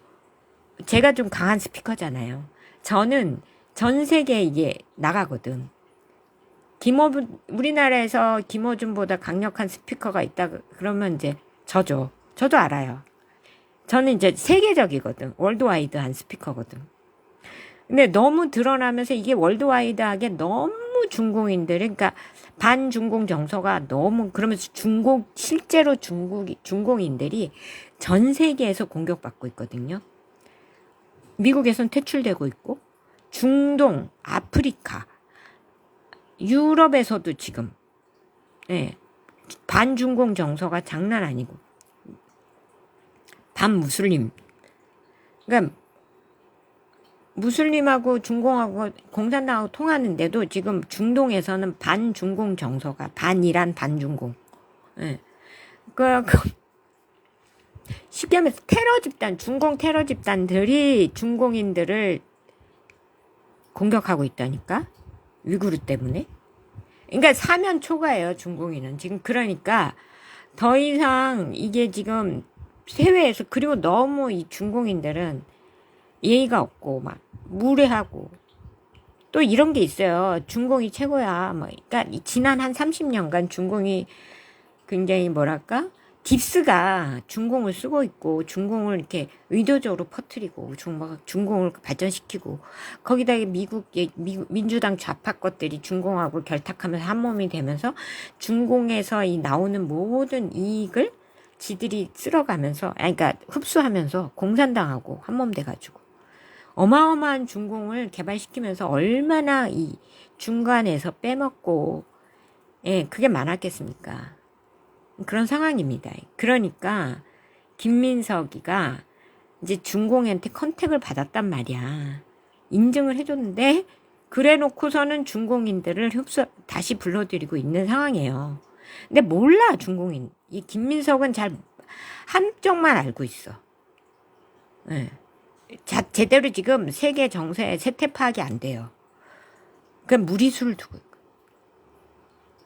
제가 좀 강한 스피커잖아요. 저는 전 세계에 이게 나가거든. 우리나라에서 김어준보다 강력한 스피커가 있다 그러면 이제 저도 알아요. 저는 이제 세계적이거든. 월드와이드한 스피커거든. 근데 너무 드러나면서 이게 월드와이드하게 너무 중공인들, 그러니까 반중공 정서가 너무, 그러면서 실제로 중공인들이 전 세계에서 공격받고 있거든요. 미국에선 퇴출되고 있고, 중동, 아프리카, 유럽에서도 지금, 반중공 정서가 장난 아니고, 반무슬림. 그러니까 무슬림하고 중공하고 공산당하고 통하는데도 지금 중동에서는 반중공 정서가, 반이란 반중공. 쉽게 하면서 중공 테러 집단들이 중공인들을 공격하고 있다니까? 위구르 때문에. 그러니까 사면 초과예요, 중공인은. 지금 그러니까 더 이상 이게 지금 해외에서, 그리고 너무 이 중공인들은 예의가 없고 막 무례하고 또 이런 게 있어요. 중공이 최고야. 뭐, 그러니까 지난 한 30년간 중공이 굉장히 뭐랄까? 딥스가 중공을 쓰고 있고 중공을 이렇게 의도적으로 퍼뜨리고 중공을 발전시키고 거기다 미국 민주당 좌파 것들이 중공하고 결탁하면서 한 몸이 되면서 중공에서 이 나오는 모든 이익을 지들이 쓸어가면서 그러니까 흡수하면서 공산당하고 한 몸 돼가지고 어마어마한 중공을 개발시키면서 얼마나 이 중간에서 빼먹고 그게 많았겠습니까? 그런 상황입니다. 그러니까 김민석이가 이제 중공한테 컨택을 받았단 말이야. 인증을 해줬는데 그래 놓고서는 중공인들을 다시 불러들이고 있는 상황이에요. 근데 몰라 중공인. 이 김민석은 잘 한쪽만 알고 있어. 제대로 지금 세계 정세에 세태 파악이 안 돼요. 그냥 무리수를 두고 있고.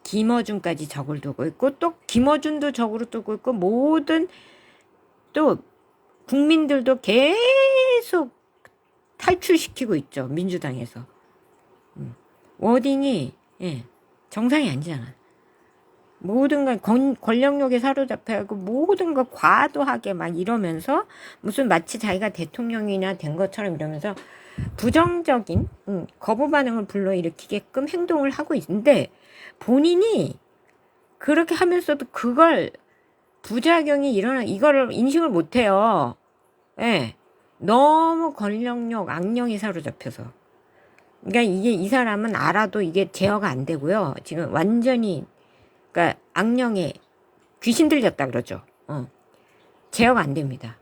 김어준까지 적을 두고 있고 또 김어준도 적으로 두고 있고 모든 또 국민들도 계속 탈출시키고 있죠. 민주당에서. 워딩이 정상이 아니잖아. 모든 걸 권력욕에 사로잡혀가고 모든 걸 과도하게 막 이러면서 무슨 마치 자기가 대통령이나 된 것처럼 이러면서 부정적인 거부 반응을 불러일으키게끔 행동을 하고 있는데 본인이 그렇게 하면서도 그걸 부작용이 이거를 인식을 못해요. 너무 권력욕, 악령이 사로잡혀서. 그러니까 이게 이 사람은 알아도 이게 제어가 안 되고요. 지금 완전히 그러니까 악령에 귀신 들렸다 그러죠. 제어가 안 됩니다.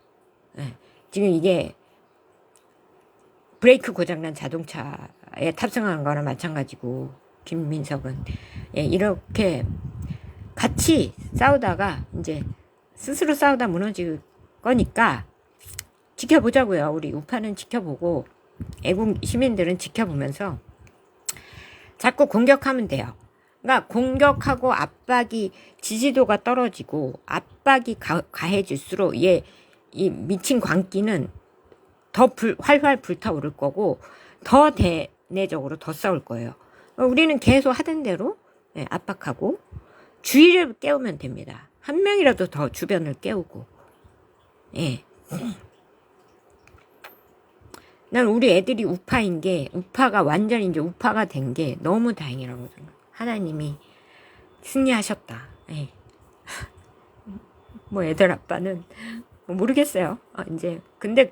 지금 이게 브레이크 고장난 자동차에 탑승하는 거나 마찬가지고 김민석은 이렇게 같이 싸우다가 이제 스스로 싸우다 무너질 거니까 지켜보자고요. 우리 우파는 지켜보고 애국 시민들은 지켜보면서 자꾸 공격하면 돼요. 그러니까 공격하고 압박이 지지도가 떨어지고 압박이 가해질수록 이 미친 광기는 더 활활 불타오를 거고 더 대내적으로 더 싸울 거예요. 우리는 계속 하던 대로 압박하고 주의를 깨우면 됩니다. 한 명이라도 더 주변을 깨우고. 난 우리 애들이 우파인 게 우파가 완전히 이제 우파가 된 게 너무 다행이라고 생각해요. 하나님이 승리하셨다. 뭐 애들 아빠는 모르겠어요. 이제 근데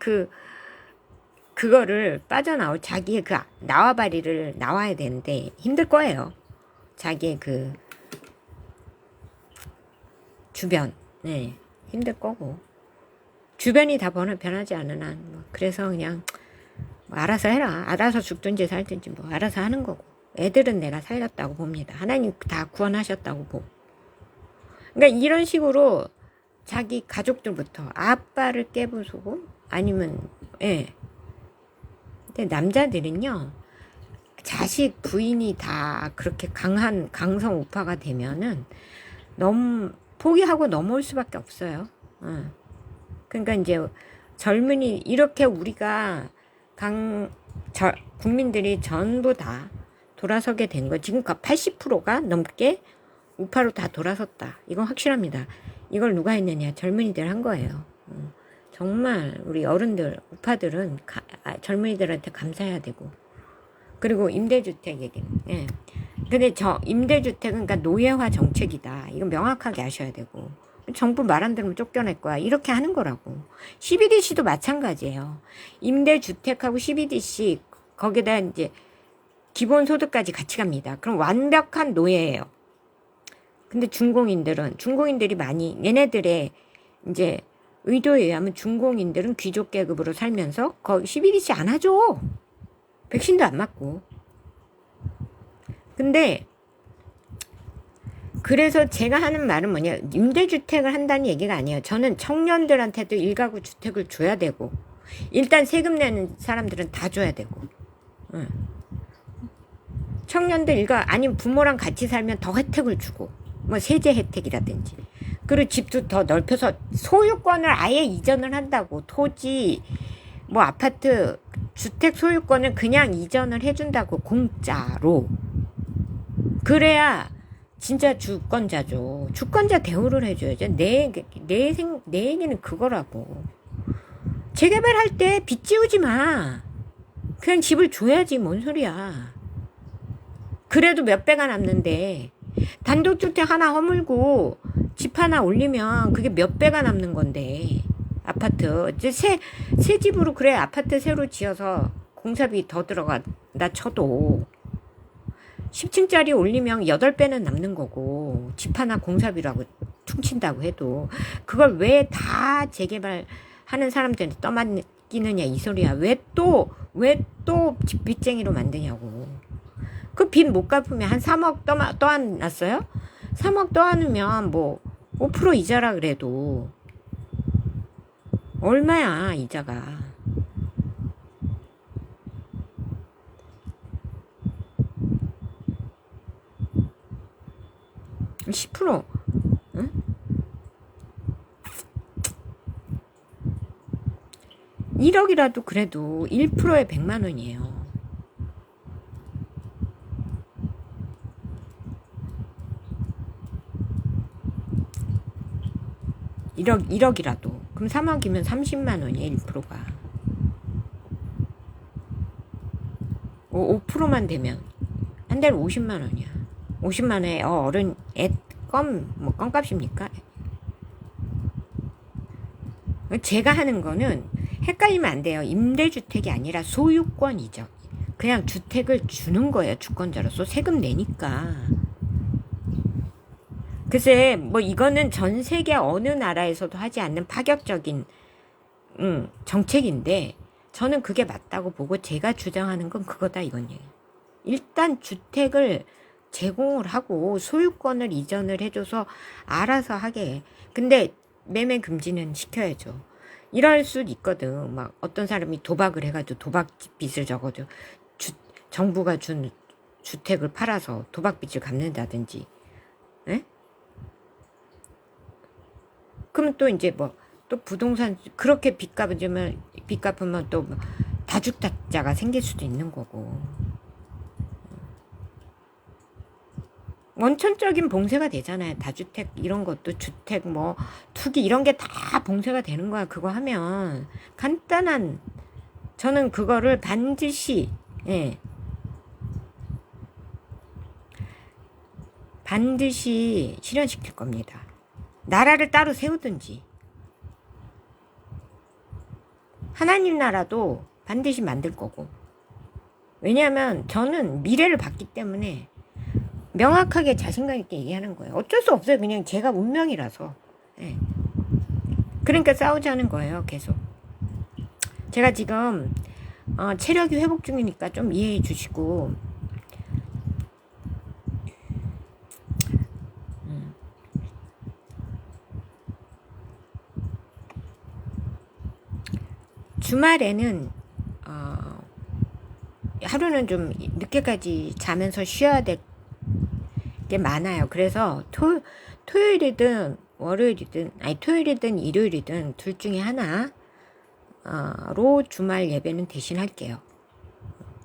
그거를 빠져나올 자기의 그 나와바리를 나와야 되는데 힘들 거예요. 자기의 그 주변 힘들 거고 주변이 다 변하지 않은 한 그래서 그냥 뭐 알아서 해라. 알아서 죽든지 살든지 뭐 알아서 하는 거고 애들은 내가 살렸다고 봅니다. 하나님 다 구원하셨다고 보고. 그러니까 이런 식으로 자기 가족들부터 아빠를 깨부수고 아니면 근데 남자들은요 자식 부인이 다 그렇게 강성 우파가 되면은 너무 포기하고 넘어올 수밖에 없어요. 그러니까 이제 젊은이 이렇게 우리가 국민들이 전부 다 돌아서게 된 거 지금 80%가 넘게 우파로 다 돌아섰다. 이건 확실합니다. 이걸 누가 했느냐? 젊은이들 한 거예요. 정말 우리 어른들 우파들은 젊은이들한테 감사해야 되고 그리고 임대주택 얘기는 근데 임대주택은 그러니까 노예화 정책이다. 이건 명확하게 아셔야 되고 정부 말 안 들으면 쫓겨낼 거야. 이렇게 하는 거라고. CBDC도 마찬가지예요. 임대주택하고 CBDC 거기다 이제 기본소득까지 같이 갑니다. 그럼 완벽한 노예예요. 근데 중공인들이 많이 얘네들의 이제 의도에 의하면 중공인들은 귀족 계급으로 살면서 거기 CBDC 안 하죠. 백신도 안 맞고. 근데 그래서 제가 하는 말은 뭐냐 임대주택을 한다는 얘기가 아니에요. 저는 청년들한테도 일가구 주택을 줘야 되고 일단 세금 내는 사람들은 다 줘야 되고 청년들 아니면 부모랑 같이 살면 더 혜택을 주고 뭐 세제 혜택이라든지 그리고 집도 더 넓혀서 소유권을 아예 이전을 한다고. 토지, 뭐 아파트, 주택 소유권을 그냥 이전을 해준다고. 공짜로. 그래야 진짜 주권자죠. 주권자 대우를 해줘야죠. 내 얘기는 그거라고. 재개발할 때 빚 지우지 마. 그냥 집을 줘야지. 뭔 소리야. 그래도 몇 배가 남는데 단독주택 하나 허물고 집 하나 올리면 그게 몇 배가 남는 건데. 아파트 이제 새 집으로 그래 아파트 새로 지어서 공사비 더 들어간다 쳐도 10층짜리 올리면 8배는 남는 거고, 집 하나 공사비라고 퉁친다고 해도 그걸 왜 다 재개발 하는 사람들한테 떠맡기느냐 이 소리야. 왜 또 집 빚쟁이로 만드냐고. 그 빚 못 갚으면 한 3억 떠안놨어요? 3억 떠안으면 뭐 5% 이자라 그래도 얼마야 이자가. 10%. 응? 1억이라도 그래도 1%에 100만 원이에요. 일억 1억이라도. 그럼 3억이면 30만 원이에요, 1%가. 5%만 되면 한 달에 50만 원이야. 50만 원에 어른 뭐 껌값입니까? 제가 하는 거는 헷갈리면 안 돼요. 임대주택이 아니라 소유권이죠. 그냥 주택을 주는 거예요. 주권자로서 세금 내니까. 글쎄 뭐 이거는 전 세계 어느 나라에서도 하지 않는 파격적인 정책인데 저는 그게 맞다고 보고 제가 주장하는 건 그거다 이건요. 일단 주택을 제공을 하고 소유권을 이전을 해줘서 알아서 하게. 근데 매매 금지는 시켜야죠. 이럴 수 있거든. 막 어떤 사람이 도박을 해가지고 도박빚을 적어도 정부가 준 주택을 팔아서 도박빚을 갚는다든지. 에? 그럼 또 이제 뭐 또 부동산 그렇게 빚 갚으면 또 다주택자가 생길 수도 있는 거고. 원천적인 봉쇄가 되잖아요. 다주택 이런 것도 주택 뭐 투기 이런 게 다 봉쇄가 되는 거야. 그거 하면 간단한. 저는 그거를 반드시 반드시 실현시킬 겁니다. 나라를 따로 세우든지 하나님 나라도 반드시 만들 거고. 왜냐하면 저는 미래를 봤기 때문에 명확하게 자신감 있게 얘기하는 거예요. 어쩔 수 없어요. 그냥 제가 운명이라서. 예. 그러니까 싸우자는 거예요. 계속. 제가 지금 체력이 회복 중이니까 좀 이해해 주시고. 주말에는 하루는 좀 늦게까지 자면서 쉬어야 될 게 많아요. 그래서 토요일이든 월요일이든 토요일이든 일요일이든 둘 중에 하나로 주말 예배는 대신할게요.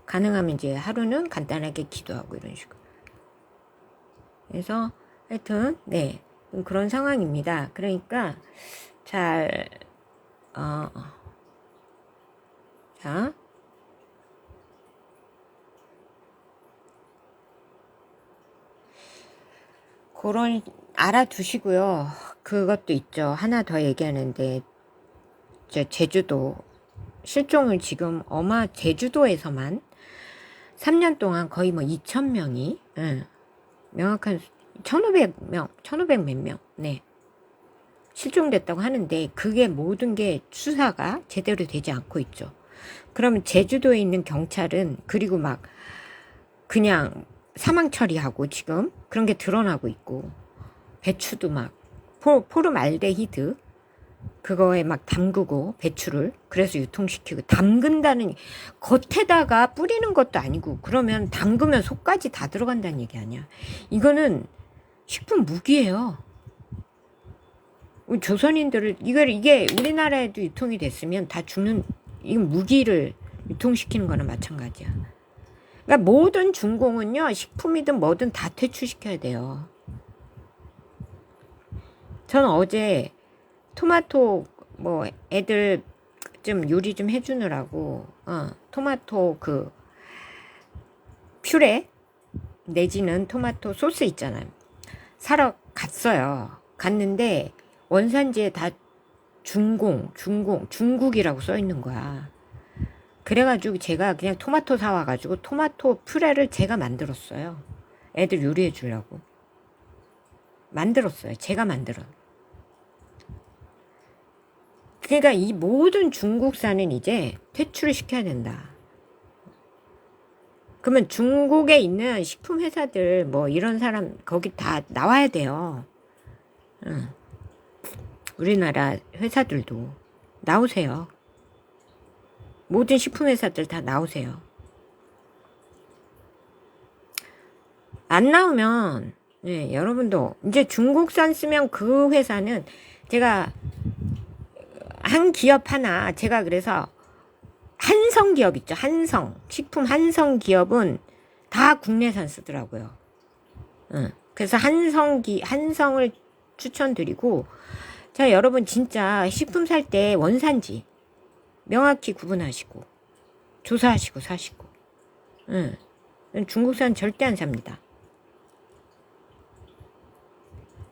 가능하면 이제 하루는 간단하게 기도하고 이런 식으로. 그래서 하여튼 그런 상황입니다. 그러니까 자 그런 알아두시고요. 그것도 있죠. 하나 더 얘기하는데 제주도 실종을 지금 제주도에서만 3년 동안 거의 뭐 2,000명이 명확한 1,500명 1,500 몇 명 실종됐다고 하는데 그게 모든 게 수사가 제대로 되지 않고 있죠. 그러면 제주도에 있는 경찰은 그리고 막 그냥 사망 처리하고 지금 그런 게 드러나고 있고 배추도 막 포름알데히드 그거에 막 담그고 배추를 그래서 유통시키고 담근다는 겉에다가 뿌리는 것도 아니고 그러면 담그면 속까지 다 들어간다는 얘기 아니야. 이거는 식품 무기예요. 우리 조선인들을 이게 우리나라에도 유통이 됐으면 다 죽는, 이건 무기를 유통시키는 거나 마찬가지야. 그러니까 모든 중공은요, 식품이든 뭐든 다 퇴출시켜야 돼요. 저는 어제 토마토 뭐 애들 좀 요리 좀 해주느라고 토마토 그 퓨레 내지는 토마토 소스 있잖아요. 사러 갔어요. 갔는데 원산지에 다 중국이라고 써 있는 거야. 그래가지고 제가 그냥 토마토 사와가지고 토마토 퓨레를 제가 만들었어요. 애들 요리해 주려고. 만들었어요. 제가 만들어. 그러니까 이 모든 중국산은 이제 퇴출을 시켜야 된다. 그러면 중국에 있는 식품 회사들 뭐 이런 사람 거기 다 나와야 돼요. 우리나라 회사들도 나오세요. 모든 식품 회사들 다 나오세요. 안 나오면 여러분도 이제 중국산 쓰면 그 회사는 제가 한 기업 하나 제가 그래서 한성 기업 있죠. 한성 식품 한성 기업은 다 국내산 쓰더라고요. 그래서 한성을 추천드리고, 자 여러분 진짜 식품 살 때 원산지 명확히 구분하시고 조사하시고 사시고. 중국산 절대 안 삽니다.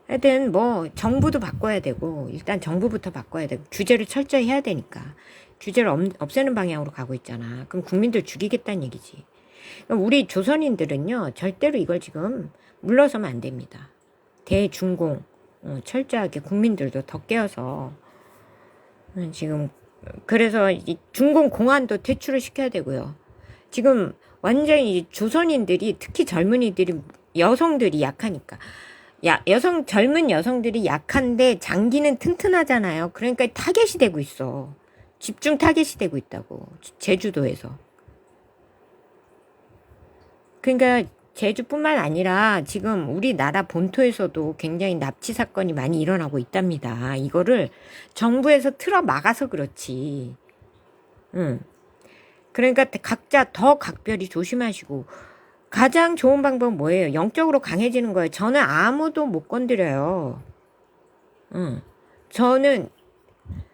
하여튼 뭐 정부도 바꿔야 되고, 일단 정부부터 바꿔야 되고, 규제를 철저히 해야 되니까. 규제를 없애는 방향으로 가고 있잖아. 그럼 국민들 죽이겠다는 얘기지. 우리 조선인들은요 절대로 이걸 지금 물러서면 안 됩니다. 대중공 철저하게 국민들도 더 깨어서 지금, 그래서 이 중공 공안도 퇴출을 시켜야 되고요. 지금 완전히 조선인들이, 특히 젊은이들이, 여성들이 약하니까, 젊은 여성들이 약한데 장기는 튼튼하잖아요. 그러니까 타겟이 되고 있어. 집중 타겟이 되고 있다고. 제주도에서. 그러니까 제주뿐만 아니라 지금 우리나라 본토에서도 굉장히 납치 사건이 많이 일어나고 있답니다. 이거를 정부에서 틀어 막아서 그렇지. 그러니까 각자 더 각별히 조심하시고, 가장 좋은 방법은 뭐예요? 영적으로 강해지는 거예요. 저는 아무도 못 건드려요. 저는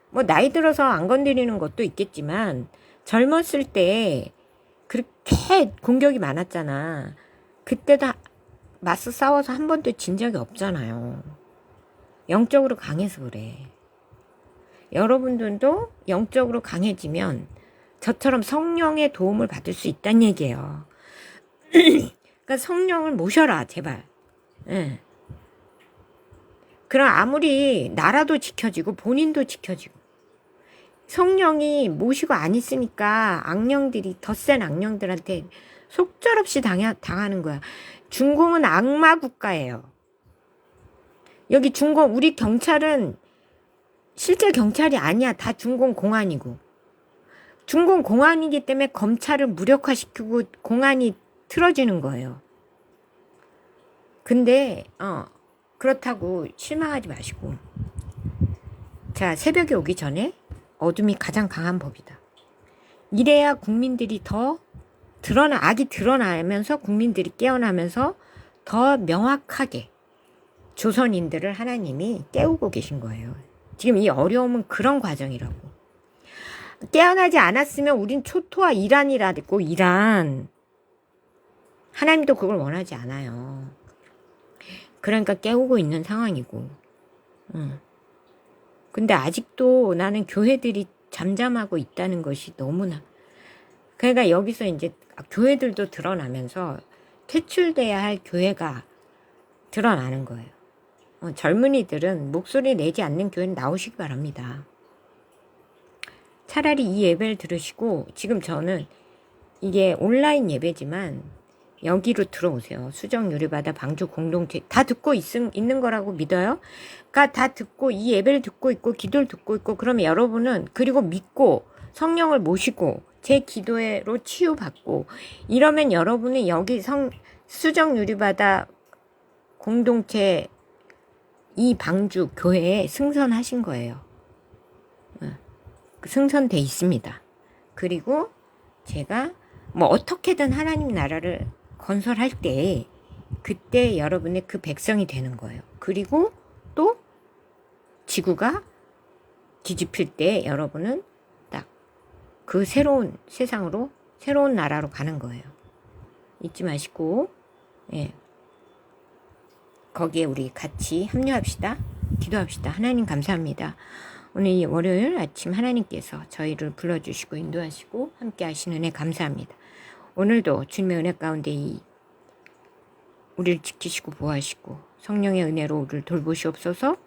뭐 나이 들어서 안 건드리는 것도 있겠지만 젊었을 때 그렇게 공격이 많았잖아. 그때도 맞서 싸워서 한 번도 진 적이 없잖아요. 영적으로 강해서 그래. 여러분들도 영적으로 강해지면 저처럼 성령의 도움을 받을 수 있다는 얘기예요. 그러니까 성령을 모셔라, 제발. 그럼 아무리 나라도 지켜지고 본인도 지켜지고, 성령이 모시고 안 있으니까 악령들이, 더 센 악령들한테 속절없이 당하는 거야. 중공은 악마 국가예요. 여기 중공, 우리 경찰은 실제 경찰이 아니야. 다 중공 공안이고. 중공 공안이기 때문에 검찰을 무력화시키고 공안이 틀어지는 거예요. 근데 그렇다고 실망하지 마시고, 자, 새벽이 오기 전에 어둠이 가장 강한 법이다. 이래야 국민들이 더 악이 드러나면서 국민들이 깨어나면서 더 명확하게 조선인들을 하나님이 깨우고 계신 거예요. 지금 이 어려움은 그런 과정이라고. 깨어나지 않았으면 우린 초토화 이란이라고. 이란. 하나님도 그걸 원하지 않아요. 그러니까 깨우고 있는 상황이고. 근데 아직도 나는 교회들이 잠잠하고 있다는 것이 너무나. 그러니까 여기서 이제 교회들도 드러나면서 퇴출돼야 할 교회가 드러나는 거예요. 젊은이들은 목소리 내지 않는 교회는 나오시기 바랍니다. 차라리 이 예배를 들으시고, 지금 저는 이게 온라인 예배지만 여기로 들어오세요. 수정 유리바다 방주 공동체 다 듣고 있는 거라고 믿어요. 그러니까 다 듣고 이 예배를 듣고 있고 기도를 듣고 있고, 그러면 여러분은 그리고 믿고 성령을 모시고 제 기도로 치유받고 이러면 여러분은 여기 수정 유리바다 공동체 이 방주 교회에 승선하신 거예요. 승선돼 있습니다. 그리고 제가 뭐 어떻게든 하나님 나라를 건설할 때 그때 여러분의 그 백성이 되는 거예요. 그리고 또 지구가 뒤집힐 때 여러분은 딱 그 새로운 세상으로 새로운 나라로 가는 거예요. 잊지 마시고 거기에 우리 같이 합류합시다. 기도합시다. 하나님 감사합니다. 오늘 이 월요일 아침 하나님께서 저희를 불러주시고 인도하시고 함께 하시는 은혜 감사합니다. 오늘도 주님의 은혜 가운데 우리를 지키시고 보호하시고 성령의 은혜로 우리를 돌보시옵소서.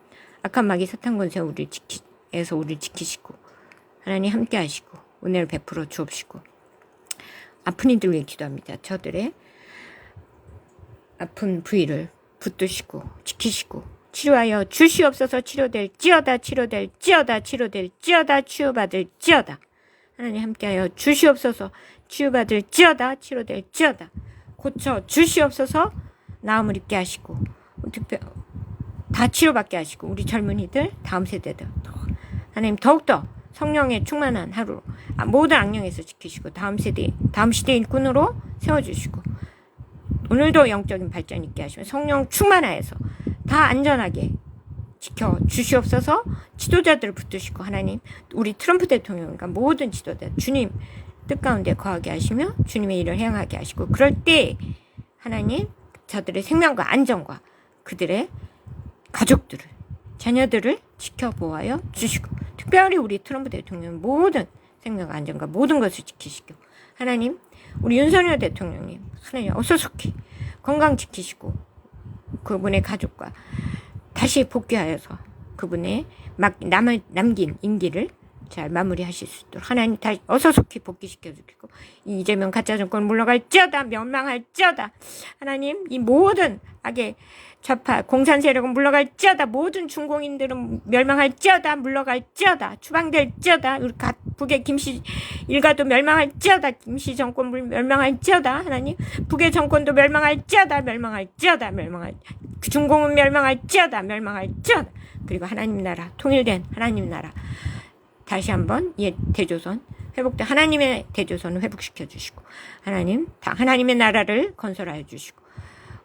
악한 마귀 사탄 권세 우리를 지키시고 하나님 함께 하시고 은혜를 베풀어 주옵시고 아픈 이들 위해 기도합니다. 저들의 아픈 부위를 붙드시고 지키시고 치료하여 주시옵소서. 치료될지어다 치료될지어다 치유받을지어다. 하나님 함께하여 주시옵소서. 치유받을지어다 치료될지어다. 고쳐 주시옵소서. 나음을 입게 하시고 다 치료받게 하시고 우리 젊은이들 다음 세대들 하나님 더욱더 성령의 충만한 하루 모든 악령에서 지키시고 다음 시대 일꾼으로 세워주시고 오늘도 영적인 발전 있게 하시고 성령 충만하여서 다 안전하게 지켜주시옵소서. 지도자들을 붙드시고 하나님 우리 트럼프 대통령과 모든 지도자 주님 뜻 가운데 거하게 하시며 주님의 일을 행하게 하시고 그럴 때 하나님 저들의 생명과 안전과 그들의 가족들을 자녀들을 지켜보아여 주시고 특별히 우리 트럼프 대통령 모든 생명과 안전과 모든 것을 지키시고 하나님 우리 윤석열 대통령님 하나님 어서속히 건강 지키시고 그분의 가족과 다시 복귀하여서 그분의 남긴 임기를 잘 마무리하실 수 있도록 하나님 다시 어서속히 복귀시켜 주시고 이재명 가짜 정권 물러갈지어다 멸망할지어다. 하나님 이 모든 악의 좌파 공산 세력은 물러갈지어다. 모든 중공인들은 멸망할지어다 물러갈지어다. 추방될지어다. 우리 북의 김씨 일가도 멸망할지어다. 김씨 정권 멸망할지어다. 하나님 북의 정권도 멸망할지어다. 중공은 멸망할지어다. 그리고 하나님 나라 통일된 하나님 나라 다시 한번 이 대조선 회복된 하나님의 대조선을 회복시켜 주시고 하나님의 나라를 건설하여 주시고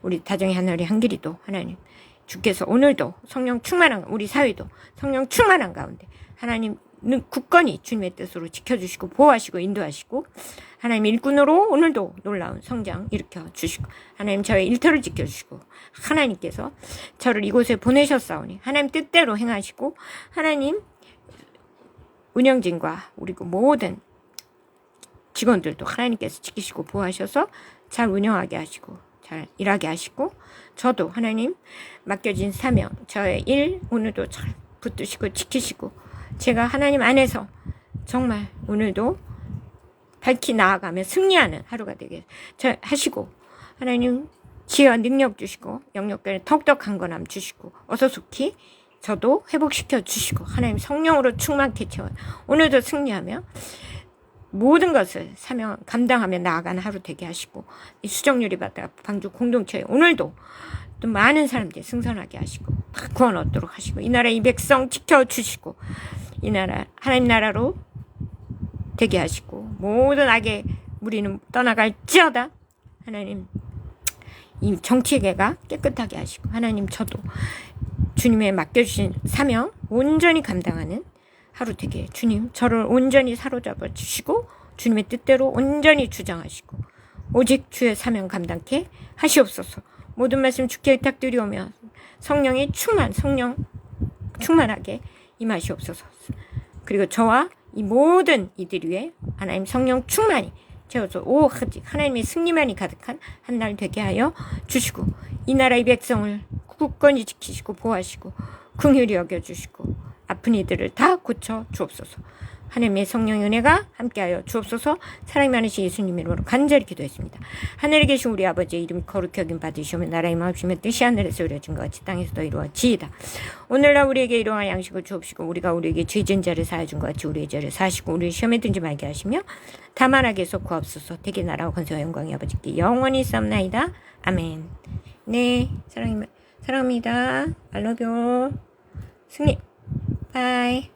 우리 다정의 하늘의 한길이도 하나님 주께서 오늘도 성령 충만한 우리 사회도 성령 충만한 가운데 하나님 굳건히 주님의 뜻으로 지켜주시고 보호하시고 인도하시고 하나님 일꾼으로 오늘도 놀라운 성장 일으켜 주시고 하나님 저의 일터를 지켜주시고 하나님께서 저를 이곳에 보내셨사오니 하나님 뜻대로 행하시고 하나님 운영진과 우리 모든 직원들도 하나님께서 지키시고 보호하셔서 잘 운영하게 하시고 잘 일하게 하시고 저도 하나님 맡겨진 사명 저의 일 오늘도 잘 붙드시고 지키시고 제가 하나님 안에서 정말 오늘도 밝히 나아가며 승리하는 하루가 되게 하시고 하나님 지혜와 능력 주시고 영역간에 더욱더 강건함 주시고 어서속히 저도 회복시켜 주시고 하나님 성령으로 충만케 채워 오늘도 승리하며 모든 것을 사명 감당하며 나아가는 하루 되게 하시고 이 수정유리 바다 방주 공동체에 오늘도 또 많은 사람들이 승선하게 하시고 구원 얻도록 하시고 이 나라 이 백성 지켜주시고 이 나라 하나님 나라로 되게 하시고 모든 악의 무리는 떠나갈지어다. 하나님 이 정치계가 깨끗하게 하시고 하나님 저도 주님의 맡겨주신 사명 온전히 감당하는 하루 되게 주님 저를 온전히 사로잡아 주시고 주님의 뜻대로 온전히 주장하시고 오직 주의 사명 감당케 하시옵소서. 모든 말씀 주께 의탁드리오며 성령 충만하게 임하시옵소서. 그리고 저와 이 모든 이들 위해 하나님 성령 충만히 채워서 하나님의 승리만이 가득한 한 날 되게 하여 주시고 이 나라의 백성을 굳건히 지키시고 보호하시고 긍휼히 여겨주시고 아픈 이들을 다 고쳐 주옵소서. 하나님의 성령의 은혜가 함께하여 주옵소서. 사랑이 많으신 예수님 이름으로 간절히 기도했습니다. 하늘에 계신 우리 아버지의 이름이 거룩히 여김 받으시오며 나라의 마음이시며 뜻이 하늘에서 이루어진 것 같이 땅에서도 이루어지이다. 오늘날 우리에게 일용할 양식을 주옵시고 우리가 우리에게 죄진 자를 사하여 준 것 같이 우리의 죄를 사하시고 우리를 시험에 들지 말게 하시며 다만 악에서 구하옵소서. 대개 나라와 권세와 영광이 아버지께 영원히 있사옵나이다. 아멘. 네, 사랑합니다. I love you. 승리. 바이.